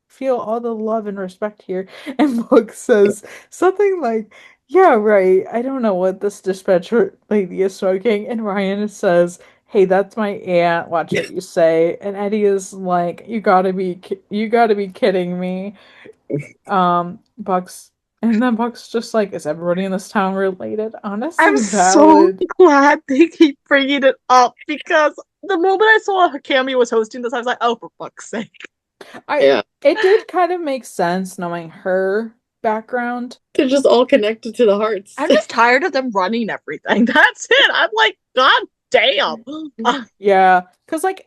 feel all the love and respect here. And Book says something like, yeah, right. I don't know what this dispatcher lady is smoking. And Ryan says, hey, that's my aunt. Watch what you say. And Eddie is like, you gotta be kidding me. Buck's and then Buck's just like, is everybody in this town related? I'm Honestly, so valid. glad they keep bringing it up because the moment I saw Cammy was hosting this, I was like, oh, for fuck's sake. I Yeah. It did kind of make sense knowing her background. They're just all connected to the hearts. I'm just tired of them running everything. That's it. I'm like, God damn. Yeah, because like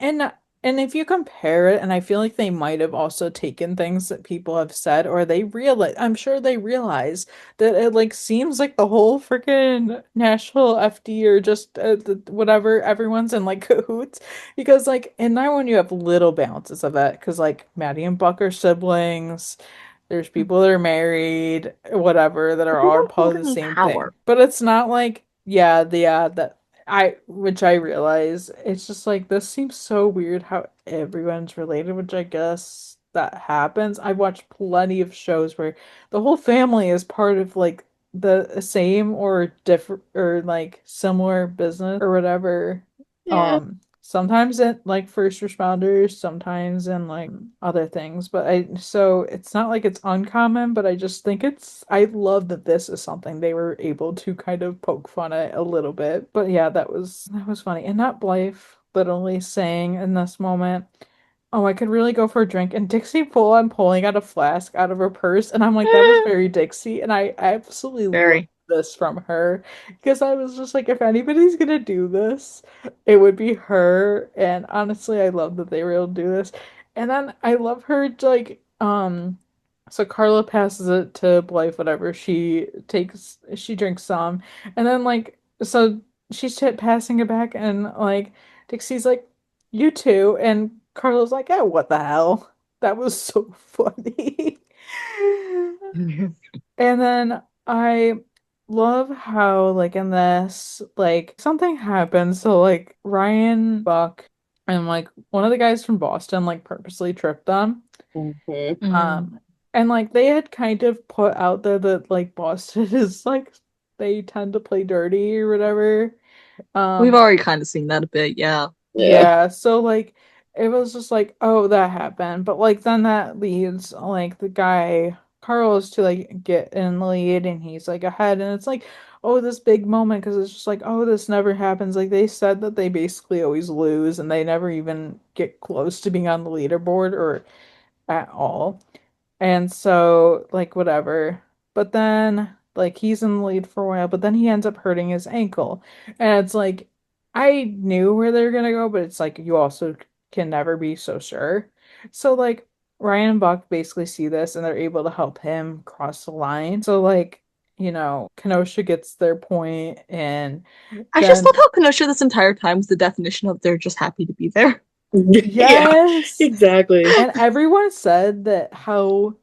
and if you compare it, and I feel like they might have also taken things that people have said, or they realize, I'm sure they realize that it like seems like the whole freaking Nashville FD or just whatever, everyone's in like cahoots, because like in that one you have little balances of it, because like Maddie and Buck are siblings. There's people that are married, whatever, that are all People part of the holding same thing. power. But it's not like, that which I realize, it's just like this seems so weird how everyone's related, which I guess that happens. I've watched plenty of shows where the whole family is part of like the same or different or like similar business or whatever. Yeah. Sometimes in like first responders, sometimes in like other things. But so it's not like it's uncommon, but I just think I love that this is something they were able to kind of poke fun at a little bit. But yeah, that was funny. And not Blythe literally saying in this moment, oh, I could really go for a drink. And Dixie full on pulling out a flask out of her purse. And I'm like, that was very Dixie. And I absolutely love Very. this from her. Because I was just like, if anybody's gonna do this, it would be her. And honestly, I love that they were able to do this. And then I love her like so Carla passes it to Blythe, whatever. She drinks some. And then like so she's passing it back and like Dixie's like, you too. And Carla's like, oh, what the hell? That was so funny. And then I love how, like, in this, like, something happens. So, like, Ryan, Buck, and, like, one of the guys from Boston, like, purposely tripped them. Mm-hmm. Um, and, like, they had kind of put out there that, like, Boston is, like, they tend to play dirty or whatever. We've Um, already kind of seen that a bit, yeah. Yeah. yeah, so like it was just like, oh, that happened. But like then that leads like the guy Carlos to like get in the lead and he's like ahead and it's like, oh, this big moment because it's just like, oh, this never happens. Like they said that they basically always lose and they never even get close to being on the leaderboard or at all. And so, like, whatever. But then, like, he's in the lead for a while, but then he ends up hurting his ankle. And it's like, I knew where they were gonna go, but it's like, you also can never be so sure. So, like, Ryan and Buck basically see this and they're able to help him cross the line. So, like, Kenosha gets their point, and I just love then, how Kenosha this entire time was the definition of they're just happy to be there. Yeah. yes. Exactly. And everyone said that how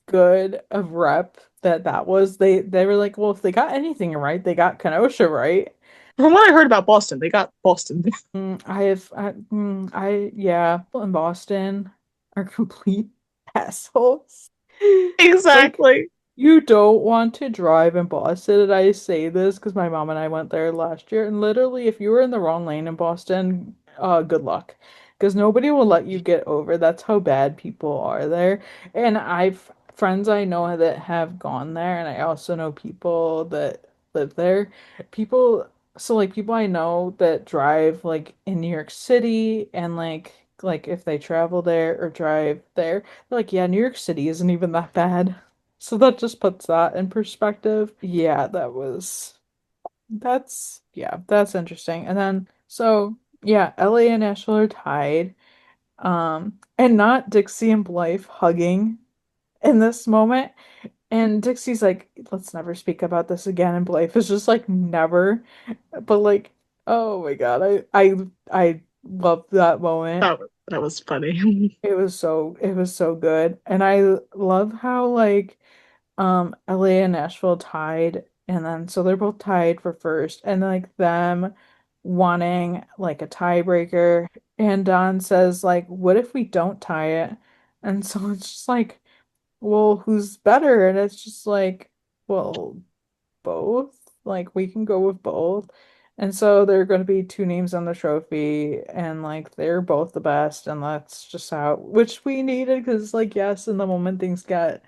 good of rep that was. They were like, well, if they got anything right, they got Kenosha right. From what I heard about Boston, they got Boston. Yeah, people in Boston are complete assholes. Like, Exactly. you don't want to drive in Boston, and I say this because my mom and I went there last year, and literally, if you were in the wrong lane in Boston, good luck, because nobody will let you get over. That's how bad people are there. And I've friends I know that have gone there, and I also know people that live there. People, so like people I know that drive like in New York City and like like if they travel there or drive there, they're like, yeah, New York City isn't even that bad. So that just puts that in perspective. Yeah, that's interesting. And then so yeah, LA and Nashville are tied. And not Dixie and Blythe hugging in this moment. And Dixie's like, let's never speak about this again. And Blythe is just like, never. But like, oh my God, I love that moment. That was funny. It was so good. And I love how like LA and Nashville tied, and then so they're both tied for first, and like them wanting like a tiebreaker. And Don says, like, what if we don't tie it? And so it's just like, well, who's better? And it's just like, well, both. Like, we can go with both. And so there are going to be two names on the trophy, and like they're both the best, and that's just how, which we needed because, like, yes, in the moment things got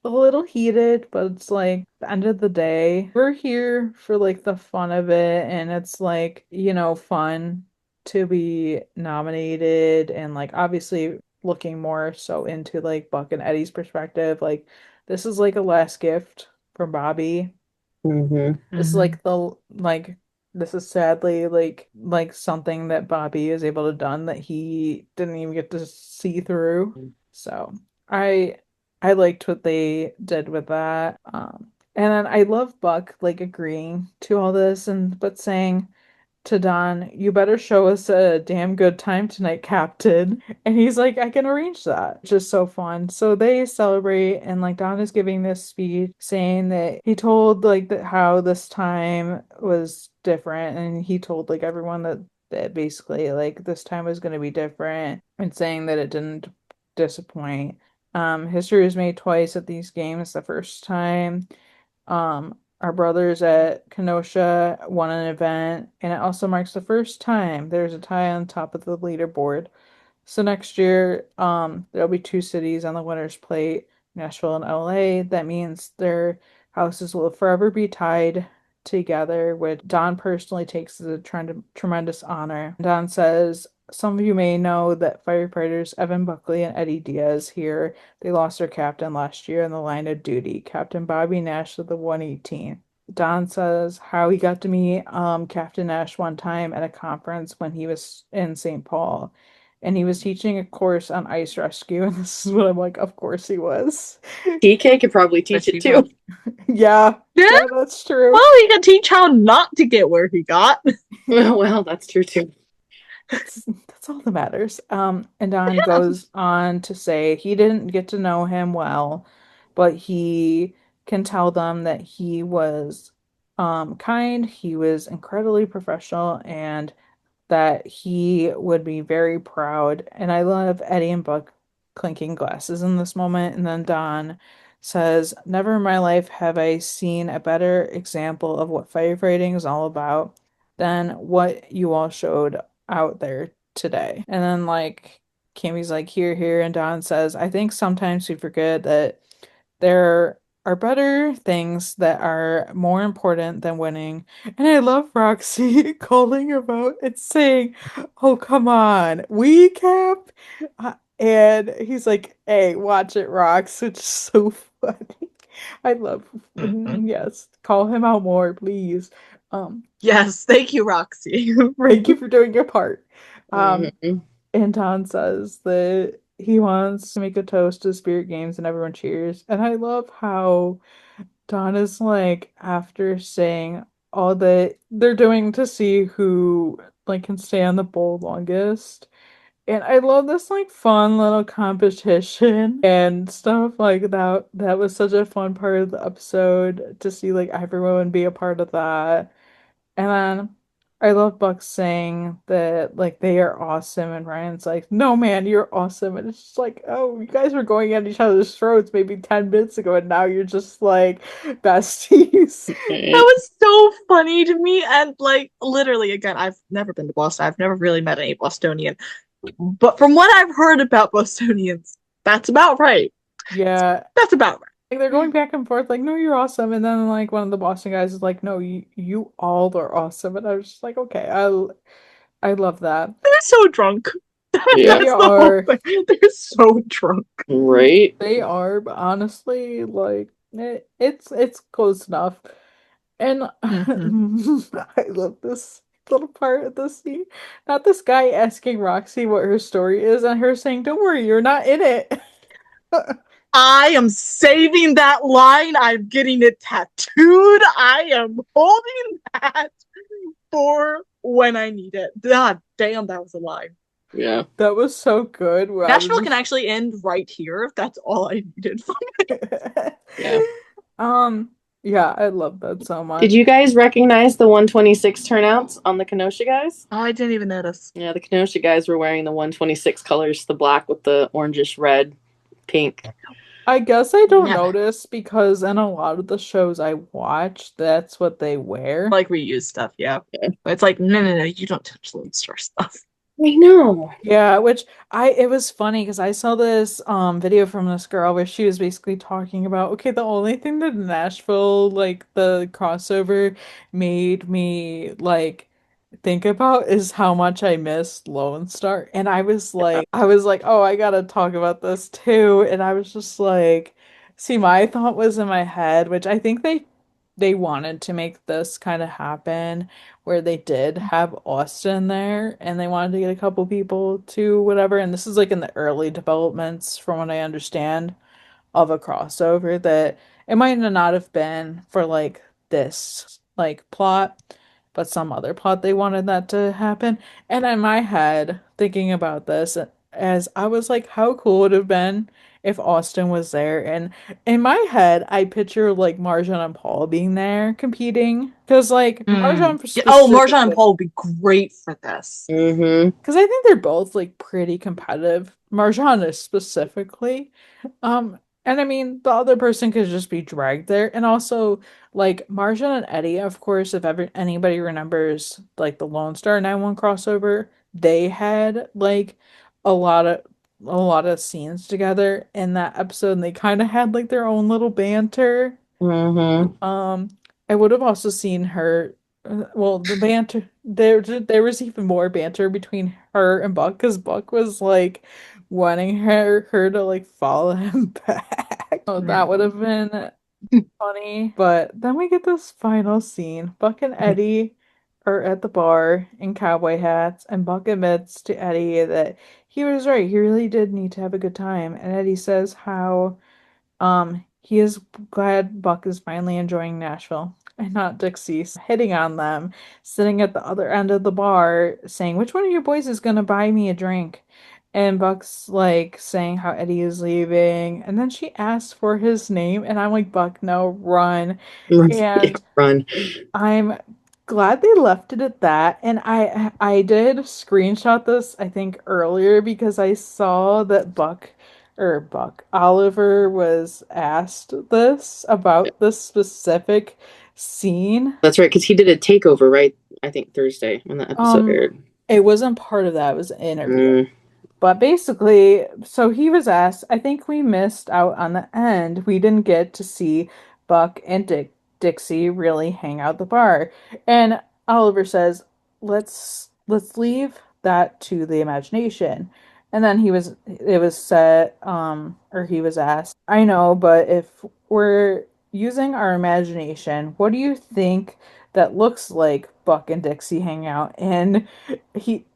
a little heated, but it's like the end of the day, we're here for like the fun of it, and it's like, fun to be nominated, and like obviously looking more so into like Buck and Eddie's perspective, like this is like a last gift from Bobby. This is like this is sadly like something that Bobby is able to done that he didn't even get to see through. So I I liked what they did with that. And then I love Buck like agreeing to all this and but saying to Don, you better show us a damn good time tonight, Captain. And he's like, I can arrange that. Just so fun. So they celebrate, and like Don is giving this speech saying that he told like that how this time was different, and he told like everyone that basically like this time was going to be different, and saying that it didn't disappoint. History was made twice at these games. The first time, our brothers at Kenosha won an event, and it also marks the first time there's a tie on top of the leaderboard. So next year, there'll be two cities on the winner's plate, Nashville and LA. That means their houses will forever be tied together, which Don personally takes as a tremendous honor. Don says, some of you may know that firefighters Evan Buckley and Eddie Diaz here, they lost their captain last year in the line of duty, Captain Bobby Nash of the 118. Don says how he got to meet Captain Nash one time at a conference when he was in St. Paul, and he was teaching a course on ice rescue, and this is what I'm like, of course he was. TK could probably teach it too. Yeah, that's true. Well, he could teach how not to get where he got. Well, that's true too. That's all that matters. And Don goes on to say he didn't get to know him well, but he can tell them that he was kind, he was incredibly professional, and that he would be very proud. And I love Eddie and Buck clinking glasses in this moment. And then Don says, never in my life have I seen a better example of what firefighting is all about than what you all showed out there today. And then like Kimmy's like, here, here, and Don says, I think sometimes we forget that there are better things that are more important than winning. And I love Roxy calling him out and saying, oh, come on, we cap. And he's like, hey, watch it, Rox, which is so funny. I love, yes, call him out more, please. Yes, thank you, Roxy. Thank you for doing your part. Mhm. And Don says that he wants to make a toast to Spirit Games and everyone cheers. And I love how Don is like, after saying all that they're doing to see who like can stay on the bowl longest. And I love this like fun little competition and stuff like that. That was such a fun part of the episode to see like everyone be a part of that. And then I love Buck saying that like they are awesome, and Ryan's like, no man, you're awesome. And it's just like, oh, you guys were going at each other's throats maybe 10 minutes ago, and now you're just like besties. That was so funny to me. And like literally, again, I've never been to Boston. I've never really met any Bostonian. But from what I've heard about Bostonians, that's about right. Yeah. That's about right. Like they're going back and forth, like, no, you're awesome. And then like one of the Boston guys is like, no, you all are awesome. And I was just like, okay, I love that. They're so drunk. Yeah. They That's the whole are. thing. They're so drunk. Right? They are, but honestly, like it's close enough. And I love this little part of the scene. Not this guy asking Roxy what her story is, and her saying, "Don't worry, you're not in it." I am saving that line. I'm getting it tattooed. I am holding that for when I need it. God damn, that was a line. Yeah. That was so good. Where I was Nashville can just- actually end right here. That's all I needed. Yeah. Um, yeah, I love that so much. Did you guys recognize the 126 turnouts on the Kenosha guys? Oh, I didn't even notice. Yeah, the Kenosha guys were wearing the 126 colors, the black with the orangish red, pink. I guess I don't Yeah. notice because in a lot of the shows I watch, that's what they wear. Like reuse stuff, yeah. But it's like, no, you don't touch Lone Star stuff. I know. Yeah, which it was funny because I saw this video from this girl where she was basically talking about, okay, the only thing that Nashville, like the crossover, made me like think about is how much I miss Lone Star. And I was like, oh, I gotta talk about this too. And I was just like, see, my thought was in my head, which I think they wanted to make this kind of happen where they did have Austin there and they wanted to get a couple people to whatever. And this is like in the early developments, from what I understand, of a crossover that it might not have been for like this like plot, but some other plot they wanted that to happen. And in my head, thinking about this, as I was like, how cool would it have been if Austin was there? And in my head, I picture like Marjan and Paul being there competing. Because like Marjan Oh, Marjan and specifically, Paul would be great for this. Mm-hmm. because I think they're both like pretty competitive. Marjan is specifically. And I mean, the other person could just be dragged there. And also, like, Marjan and Eddie, of course, if ever anybody remembers, like, the Lone Star 911 crossover, they had, like, a lot of a lot of scenes together in that episode, and they kind of had, like, their own little banter. Mm-hmm. I would have also seen her, well, the banter, there was even more banter between her and Buck, because Buck was, like, wanting her to like follow him back. Oh, that would have been funny. But then we get this final scene. Buck and Eddie are at the bar in cowboy hats, and Buck admits to Eddie that he was right. He really did need to have a good time. And Eddie says how he is glad Buck is finally enjoying Nashville and not Dixie hitting on them, sitting at the other end of the bar, saying, "Which one of your boys is gonna buy me a drink?" And Buck's like saying how Eddie is leaving, and then she asks for his name, and I'm like, Buck, no, run. And Run. I'm glad they left it at that. And I did screenshot this, I think, earlier because I saw that Buck Oliver was asked this about this specific scene. That's right, because he did a takeover, right? I think Thursday when the episode aired. It wasn't part of that, it was an interview. Mm. But basically, so he was asked, I think we missed out on the end. We didn't get to see Buck and Dixie really hang out at the bar. And Oliver says, let's leave that to the imagination. And then it was said, or he was asked, I know, but if we're using our imagination, what do you think that looks like Buck and Dixie hang out? And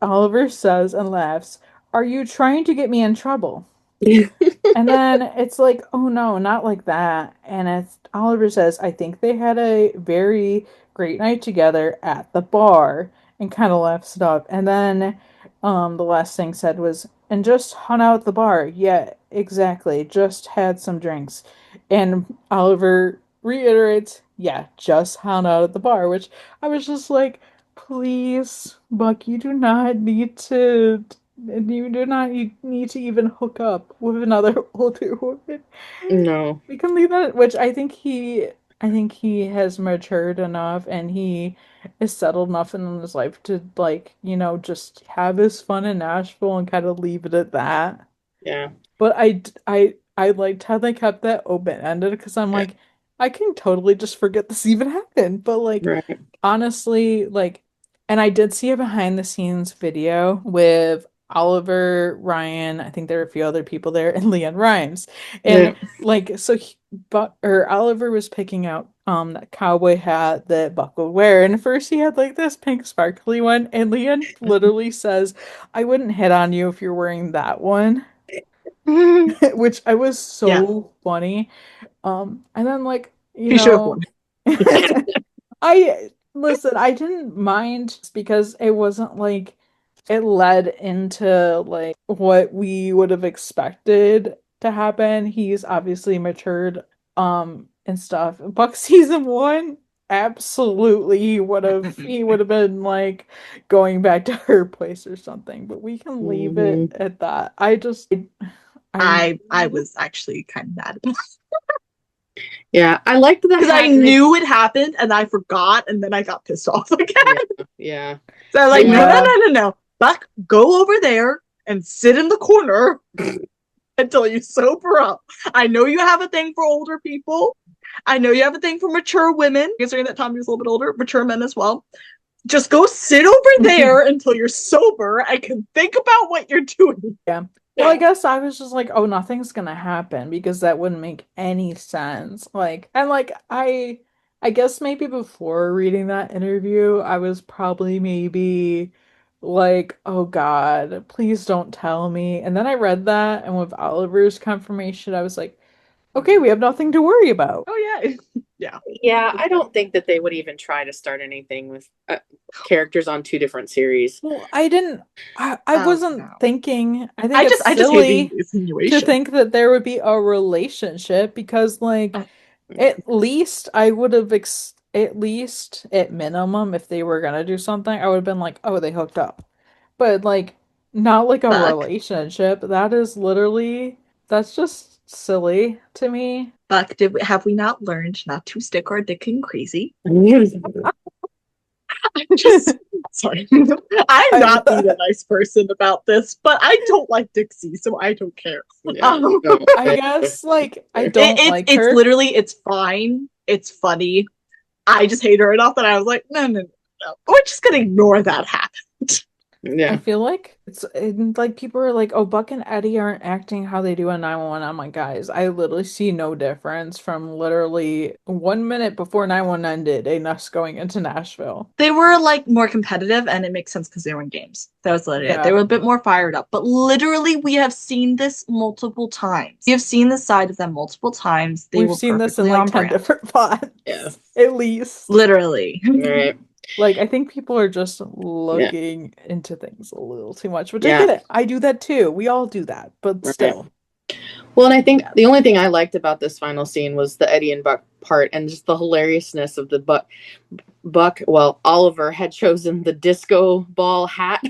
Oliver says and laughs, are you trying to get me in trouble? And then it's like, oh no, not like that. And it's Oliver says, I think they had a very great night together at the bar, and kind of laughs it up. And then the last thing said was, and just hung out at the bar. Yeah, exactly. Just had some drinks. And Oliver reiterates, yeah, just hung out at the bar, which I was just like, please, Buck, you do not need to. And you do not need to even hook up with another older woman. No. We can leave that, which I think he has matured enough and he is settled enough in his life to like, just have his fun in Nashville and kind of leave it at that. Yeah. But I liked how they kept that open-ended because I'm like, I can totally just forget this even happened. But like Right. honestly, like, and I did see a behind the scenes video with Oliver, Ryan, I think there were a few other people there, and Leanne Rhymes. Yeah. And like so Oliver was picking out that cowboy hat that Buck would wear. And first he had like this pink sparkly one, and Leanne literally says, I wouldn't hit on you if you're wearing that one. Which I was Yeah. so funny. And then like, He should have won. I listen, I didn't mind because it wasn't like it led into like what we would have expected to happen. He's obviously matured and stuff. Buck season 1, absolutely he would have been like going back to her place or something, but we can leave it at that. I was actually kind of mad about it. Yeah, I liked that Because I knew it happened and I forgot and then I got pissed off again. Yeah. So I was like, Yeah. no. Buck, go over there and sit in the corner until you sober up. I know you have a thing for older people. I know you have a thing for mature women. Considering that Tommy was a little bit older, mature men as well. Just go sit over there until you're sober and can think about what you're doing. Yeah. Well, I guess I was just like, oh, nothing's gonna happen because that wouldn't make any sense. Like, and like I guess maybe before reading that interview, I was probably maybe like, oh God, please don't tell me. And then I read that, and with Oliver's confirmation, I was like, okay, we have nothing to worry about. Oh yeah. Yeah. Yeah, I don't think that they would even try to start anything with characters on 2 different series. Well, I wasn't no. thinking. I think I it's just hate silly the insinuation. to think that there would be a relationship because like at least I would have at least at minimum if they were gonna do something, I would have been like, oh, they hooked up. But like not like a Buck. relationship. That's just silly to me. Buck, have we not learned not to stick our dick in crazy? I'm just sorry. I'm not being a nice person about this, but I don't like Dixie, so I don't care. I guess like I don't like it's her. literally it's fine. It's funny. I just hate her enough that I was like, no. We're just gonna ignore that happened. Yeah. I feel like like people are like, oh, Buck and Eddie aren't acting how they do on 911. I'm like, guys, I literally see no difference from literally 1 minute before 911 ended and us going into Nashville. They were like more competitive, and it makes sense because they were in games. That was literally it. They were a bit more fired up. But literally, we have seen this multiple times. We have seen the side of them multiple times. We've seen this in like 10 different plots. Yeah. At least. Literally. Right. Like, I think people are just looking into things a little too much, which I get it. I do that too. We all do that, but still. Well, and I think the only thing I liked about this final scene was the Eddie and Buck part and just the hilariousness of the Buck. Well, Oliver had chosen the disco ball hat.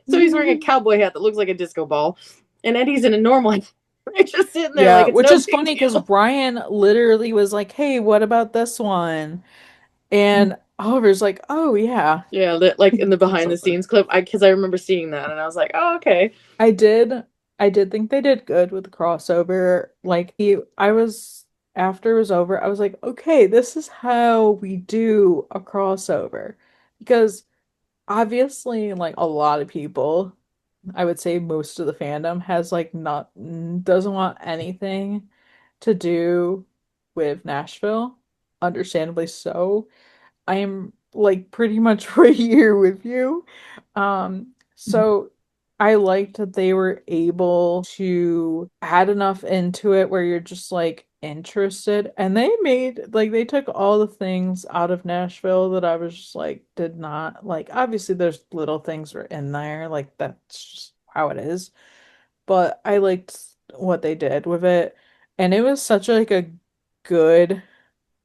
So he's wearing a cowboy hat that looks like a disco ball. And Eddie's in a normal hat. They're just sitting there. Yeah, like, which is funny because Brian literally was like, hey, what about this one? And Oliver's like, oh, yeah. Yeah, like in the behind the scenes clip, because I remember seeing that and I was like, oh, okay. I did think they did good with the crossover. Like after it was over, I was like, okay, this is how we do a crossover. Because obviously, like a lot of people, I would say most of the fandom has like doesn't want anything to do with Nashville. Understandably so. I am like pretty much right here with you. So I liked that they were able to add enough into it where you're just like interested. And they took all the things out of Nashville that I was just like, did not like. Obviously, there's little things are in there, like that's just how it is. But I liked what they did with it. And it was such like a good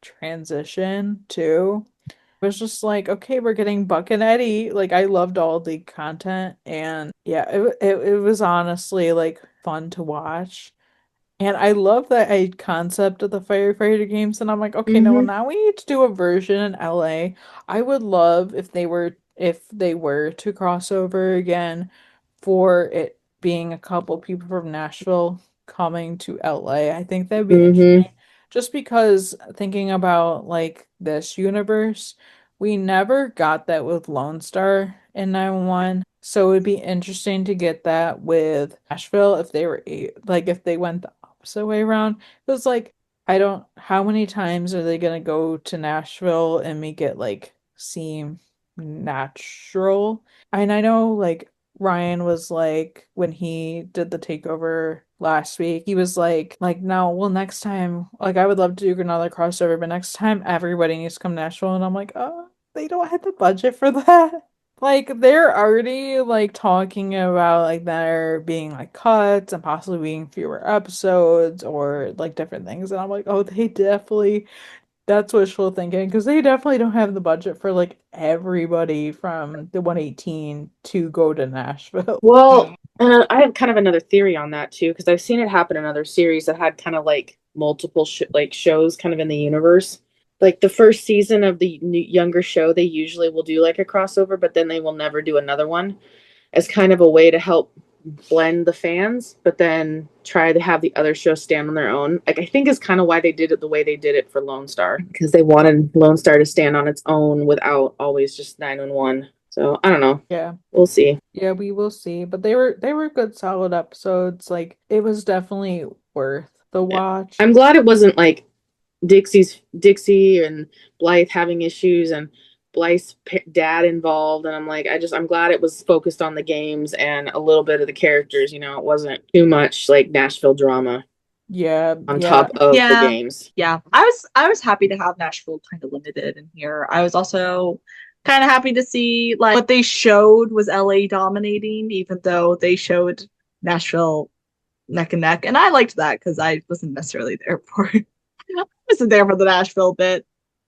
transition too. It was just like, okay, we're getting Buck and Eddie. Like I loved all the content, and yeah, it was honestly like fun to watch. And I love that concept of the firefighter games. And I'm like, okay, no, now we need to do a version in LA. I would love if they were to cross over again for it being a couple people from Nashville coming to LA. I think that'd be interesting. Just because thinking about like this universe, we never got that with Lone Star in 911. So it would be interesting to get that with Nashville if they were like if they went the opposite way around. Because like I don't how many times are they gonna go to Nashville and make it like seem natural? And I know like Ryan was like when he did the takeover last week, he was like no, well next time like I would love to do another crossover, but next time everybody needs to come to Nashville and I'm like, oh, they don't have the budget for that. Like they're already like talking about like there being like cuts and possibly being fewer episodes or like different things. And I'm like, oh, they definitely that's wishful thinking because they definitely don't have the budget for like everybody from the 118 to go to Nashville. Well, I have kind of another theory on that too, because I've seen it happen in other series that had kind of like multiple like shows kind of in the universe. Like the first season of the younger show, they usually will do like a crossover, but then they will never do another one as kind of a way to help blend the fans, but then try to have the other shows stand on their own. Like I think is kind of why they did it the way they did it for Lone Star, because they wanted Lone Star to stand on its own without always just 911. So I don't know. Yeah. We'll see. Yeah, we will see. But they were good solid episodes. Like it was definitely worth the watch. I'm glad it wasn't like Dixie and Blythe having issues and Blythe's dad involved, and I'm glad it was focused on the games and a little bit of the characters. It wasn't too much like Nashville drama Yeah, on top of the games. Yeah, I was happy to have Nashville kind of limited in here. I was also kind of happy to see like what they showed was LA dominating, even though they showed Nashville neck and neck, and I liked that because I wasn't necessarily there for it. I wasn't there for the Nashville bit.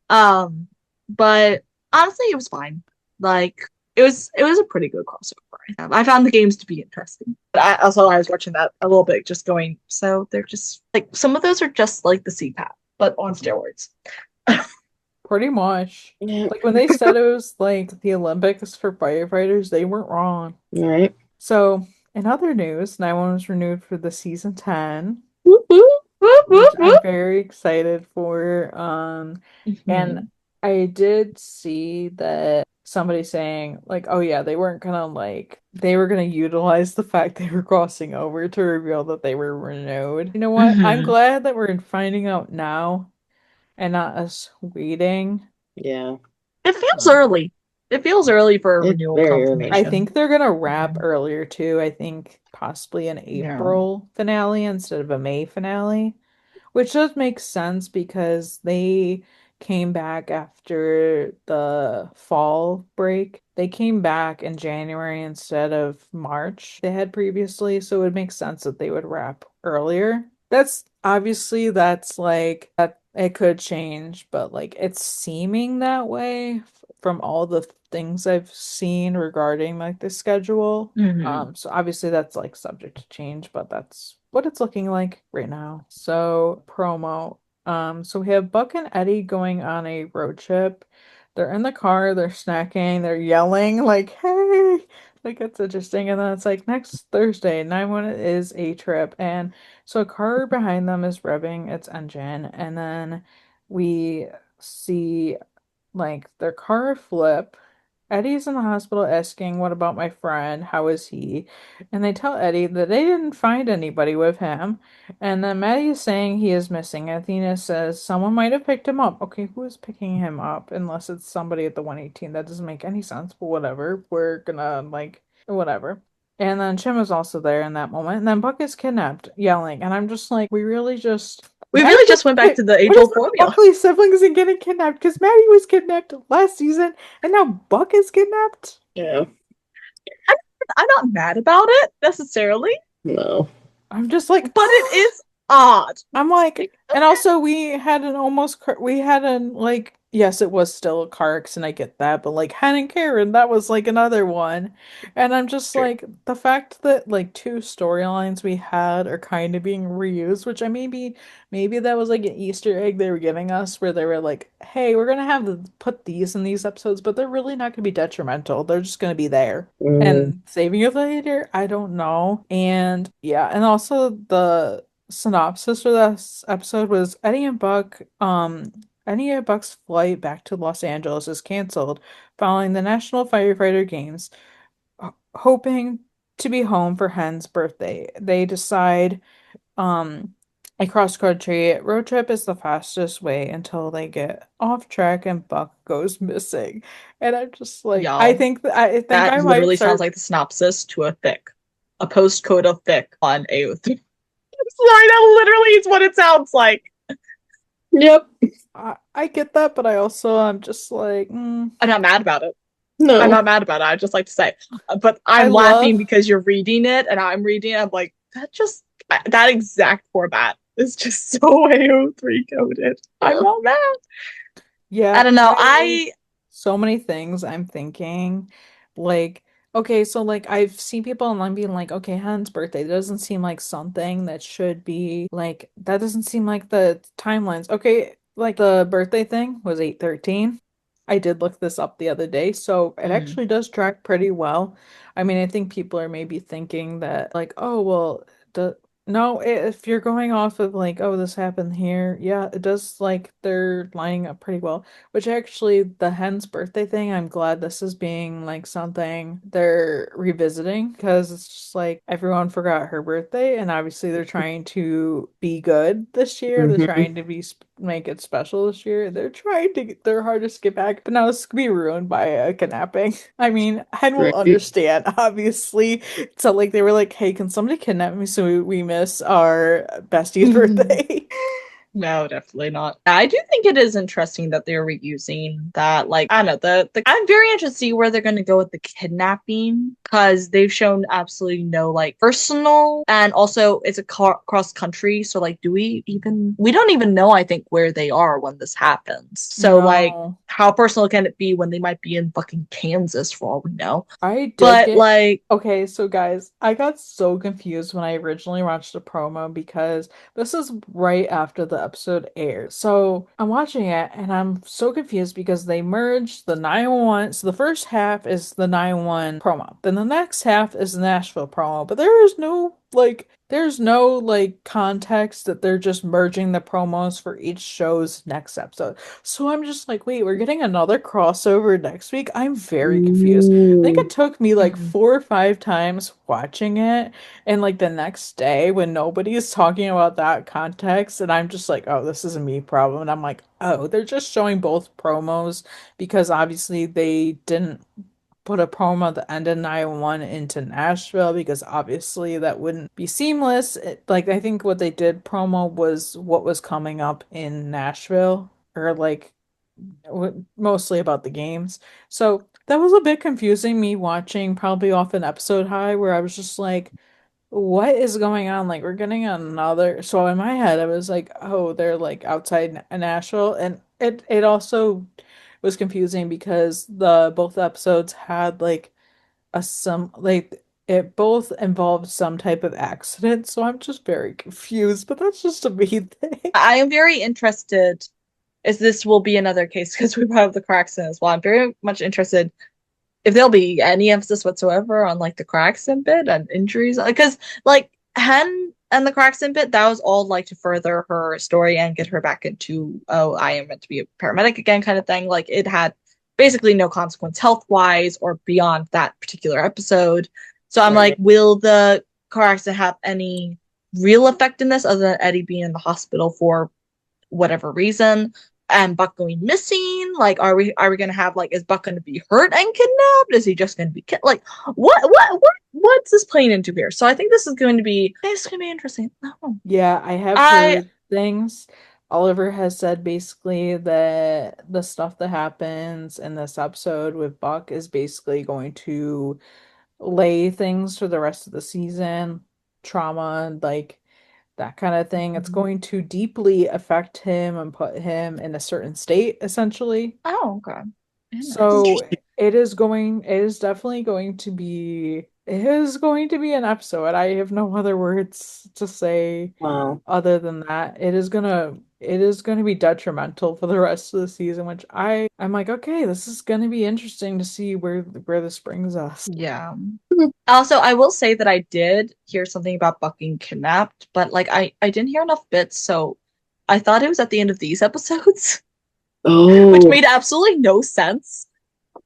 But honestly, it was fine. Like it was a pretty good crossover. I found the games to be interesting. But I was watching that a little bit, just going, so they're just like some of those are just like the CPAP, but on steroids. pretty much. Yeah. Like when they said it was like the Olympics for firefighters, they weren't wrong. Right. So in other news, 911 was renewed for the season 10. Whoop, whoop, whoop, Which whoop. I'm very excited for. And I did see that somebody saying like, oh yeah, they were gonna utilize the fact they were crossing over to reveal that they were renewed. You know what? I'm glad that we're finding out now and not us waiting. Yeah. It feels early. It feels early for a It's renewal very early. confirmation. I think they're gonna wrap earlier too. I think possibly an April finale instead of a May finale. Which does make sense because they came back after the fall break. They came back in January instead of March they had previously, so it would make sense that they would wrap earlier. That's like that it could change, but like it's seeming that way from all the things I've seen regarding like the schedule. So obviously that's like subject to change, but that's what it's looking like right now. So promo. So we have Buck and Eddie going on a road trip. They're in the car, they're snacking, they're yelling like, hey, like it's interesting. And then it's like next Thursday, 9-1 is a trip. And so a car behind them is revving its engine, and then we see like their car flip. Eddie's in the hospital asking, what about my friend? How is he? And they tell Eddie that they didn't find anybody with him. And then Maddie is saying he is missing. Athena says someone might have picked him up. Okay, who is picking him up? Unless it's somebody at the 118. That doesn't make any sense, but whatever. We're gonna, like, whatever. And then Chim is also there in that moment. And then Buck is kidnapped, yelling. And I'm just like, we really just went back to the age-old formula. Buckley siblings and getting kidnapped because Maddie was kidnapped last season and now Buck is kidnapped. Yeah. I'm not mad about it necessarily. No. I'm just like, but it is odd. I'm like, and also we had like, yes, it was still a car accident, I get that, but like Han and Karen, that was like another one. And I'm just like, the fact that like two storylines we had are kind of being reused, which maybe that was like an Easter egg they were giving us where they were like, hey, we're gonna have to put these in these episodes, but they're really not gonna be detrimental. They're just gonna be there. And saving it later, I don't know. And yeah, and also the synopsis for this episode was Eddie and Buck's flight back to Los Angeles is canceled following the National Firefighter Games. hoping to be home for Hen's birthday. They decide a cross country road trip is the fastest way until they get off track and Buck goes missing. And I'm just like, Y'all, I think that I might literally sounds start. like the synopsis to a fic. A postcode of fic on AO3. I'm sorry, that literally is what it sounds like. Yep. I get that, but I also I'm just like, I'm not mad about it. No. I'm not mad about it. I just like to say, but I I'm laughing love. because you're reading it and I'm reading it. I'm like, that exact format is just so AO3 coded. I'm not mad. I Yeah, don't know. I so many things I'm thinking. Like, okay, so like I've seen people online being like, okay, Han's birthday doesn't seem like something that should be like that doesn't seem like the timelines. Okay, like the birthday thing was 8/13. I did look this up the other day, so it Mm. actually does track pretty well. I mean, I think people are maybe thinking that like, oh, well, the no, if you're going off of like, oh, this happened here, yeah, it does like they're lining up pretty well. Which actually, the hen's birthday thing, I'm glad this is being like something they're revisiting because it's just like everyone forgot her birthday, and obviously they're trying to be good this year. They're Mm-hmm. trying to make it special this year. They're trying to get their hardest to get back, but now it's gonna be ruined by a kidnapping. I mean, Hen will Right. understand, obviously. So like they were like, "Hey, can somebody kidnap me so we miss our bestie's birthday?" No, definitely not. I do think it is interesting that they're reusing that. Like, I don't know, I'm very interested to see where they're going to go with the kidnapping because they've shown absolutely no like personal, and also it's a cross country. So, like, we don't even know, I think, where they are when this happens. So, like, No. how personal can it be when they might be in fucking Kansas for all we know? I did But, get like, okay, so guys, I got so confused when I originally watched the promo because this is right after the episode aired. So I'm watching it and I'm so confused because they merged the 911. So the first half is the 911 promo, then the next half is the Nashville promo, but there's no like context that they're just merging the promos for each show's next episode. So I'm just like, wait, we're getting another crossover next week? I'm very confused. I think it Ooh. took me like mm, 4 or 5 times watching it, and like the next day when nobody is talking about that context, and I'm just like, oh, this is a me problem. And I'm like, oh, they're just showing both promos because obviously they didn't put a promo at the end of night one into Nashville because obviously that wouldn't be seamless. Like I think what they did promo was what was coming up in Nashville or like mostly about the games. So that was a bit confusing me watching probably off an episode high where I was just like, what is going on? Like we're getting another. So in my head, I was like, oh, they're like outside Nashville, and it also was confusing because the both episodes had like some like it both involved some type of accident. So I'm just very confused, but that's just a me thing. I am very interested as this will be another case because we brought up the cracks in as well. I'm very much interested if there'll be any emphasis whatsoever on like the Craxton bit and injuries, because like Hen and the Craxton bit, that was all like to further her story and get her back into, oh, I am meant to be a paramedic again kind of thing. Like it had basically no consequence health wise or beyond that particular episode. So I'm like, Right. will the car accident have any real effect in this other than Eddie being in the hospital for whatever reason? And Buck going missing? Like, are we gonna have like, is Buck gonna be hurt and kidnapped? Is he just gonna be like, what's this playing into here? So I think this is gonna be interesting. Oh. Yeah, I have I heard things. Oliver has said basically that the stuff that happens in this episode with Buck is basically going to lay things for the rest of the season, trauma, like that kind of thing. It's going to deeply affect him and put him in a certain state, essentially. oh okay, So interesting. it is definitely going to be, it is going to be an episode. I have no other words to say Wow. other than that. It is gonna be detrimental for the rest of the season, which I'm like, okay, this is gonna be interesting to see where this brings us. Yeah. Also, I will say that I did hear something about Buck being kidnapped, but like I didn't hear enough bits, so I thought it was at the end of these episodes, which Oh. made absolutely no sense.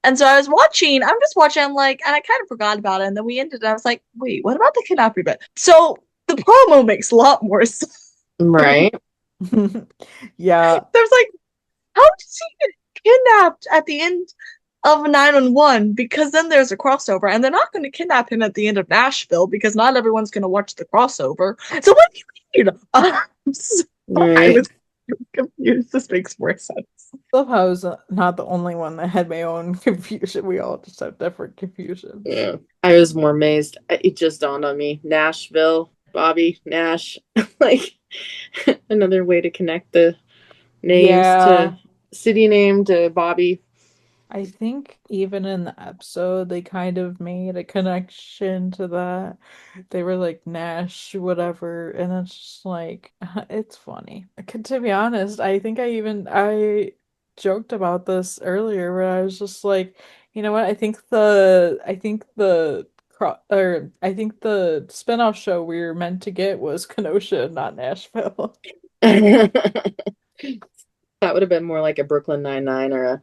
And so I'm just watching, I'm like, and I kind of forgot about it. And then we ended, and I was like, wait, what about the kidnapping bit? So the promo makes a lot more sense. Right. Yeah. There's like, how did he get kidnapped at the end of 911? Because then there's a crossover, and they're not going to kidnap him at the end of Nashville because not everyone's going to watch the crossover. So what do you mean? I was confused. This makes more sense. I love how I was not the only one that had my own confusion. We all just have different confusions. Yeah. I was more amazed. It just dawned on me. Nashville, Bobby, Nash. Like, another way to connect the names to city name to Bobby. I think even in the episode, they kind of made a connection to that. They were like Nash, whatever, and it's just like, it's funny. To be honest, I think I joked about this earlier where I was just like, you know what? I think the spinoff show we were meant to get was Kenosha, not Nashville. That would have been more like a Brooklyn Nine-Nine or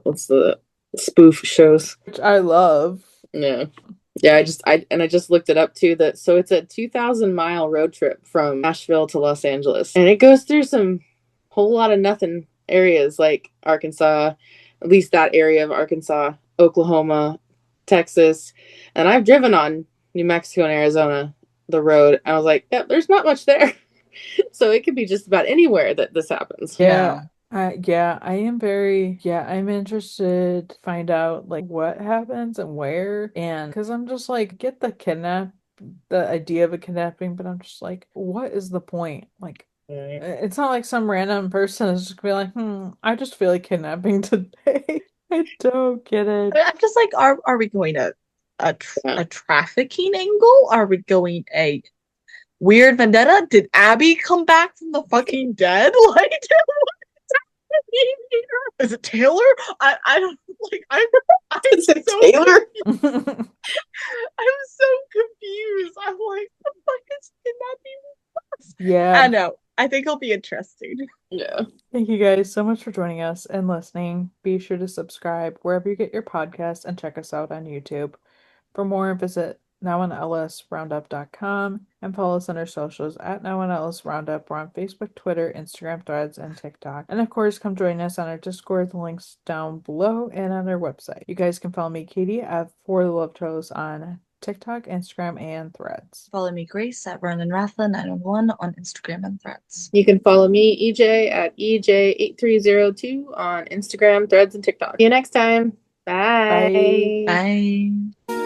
what's the spoof shows, Which I love. Yeah. I just looked it up too. So it's a 2,000-mile road trip from Nashville to Los Angeles, and it goes through some whole lot of nothing areas like Arkansas, at least that area of Arkansas, Oklahoma, Texas, and I've driven on New Mexico and Arizona, the road, and I was like, yeah, there's not much there. So it could be just about anywhere that this happens. Yeah. I'm interested to find out like what happens and where, and because I'm just like, get the idea of a kidnapping, but I'm just like, what is the point? Like, it's not like some random person is just gonna be like, I just feel like kidnapping today. I don't get it. I'm just like, are we going a trafficking angle? Are we going a weird vendetta? Did Abby come back from the fucking dead? Like, is it Taylor? I don't like. Is it Taylor? I'm so confused. I'm like, the fuck is kidnapping? Yeah. I know. I think it'll be interesting. Yeah. Thank you guys so much for joining us and listening. Be sure to subscribe wherever you get your podcasts and check us out on YouTube. For more, visit nowonlsroundup.com and follow us on our socials at nowonlsroundup. We're on Facebook, Twitter, Instagram, Threads, and TikTok. And of course, come join us on our Discord. The link's down below and on our website. You guys can follow me, Katie, at For the Love Toes on TikTok, Instagram, and Threads. Follow me, Grace, at RonanRatha911 on Instagram and Threads. You can follow me, EJ, at EJ8302 on Instagram, Threads, and TikTok. See you next time. Bye. Bye.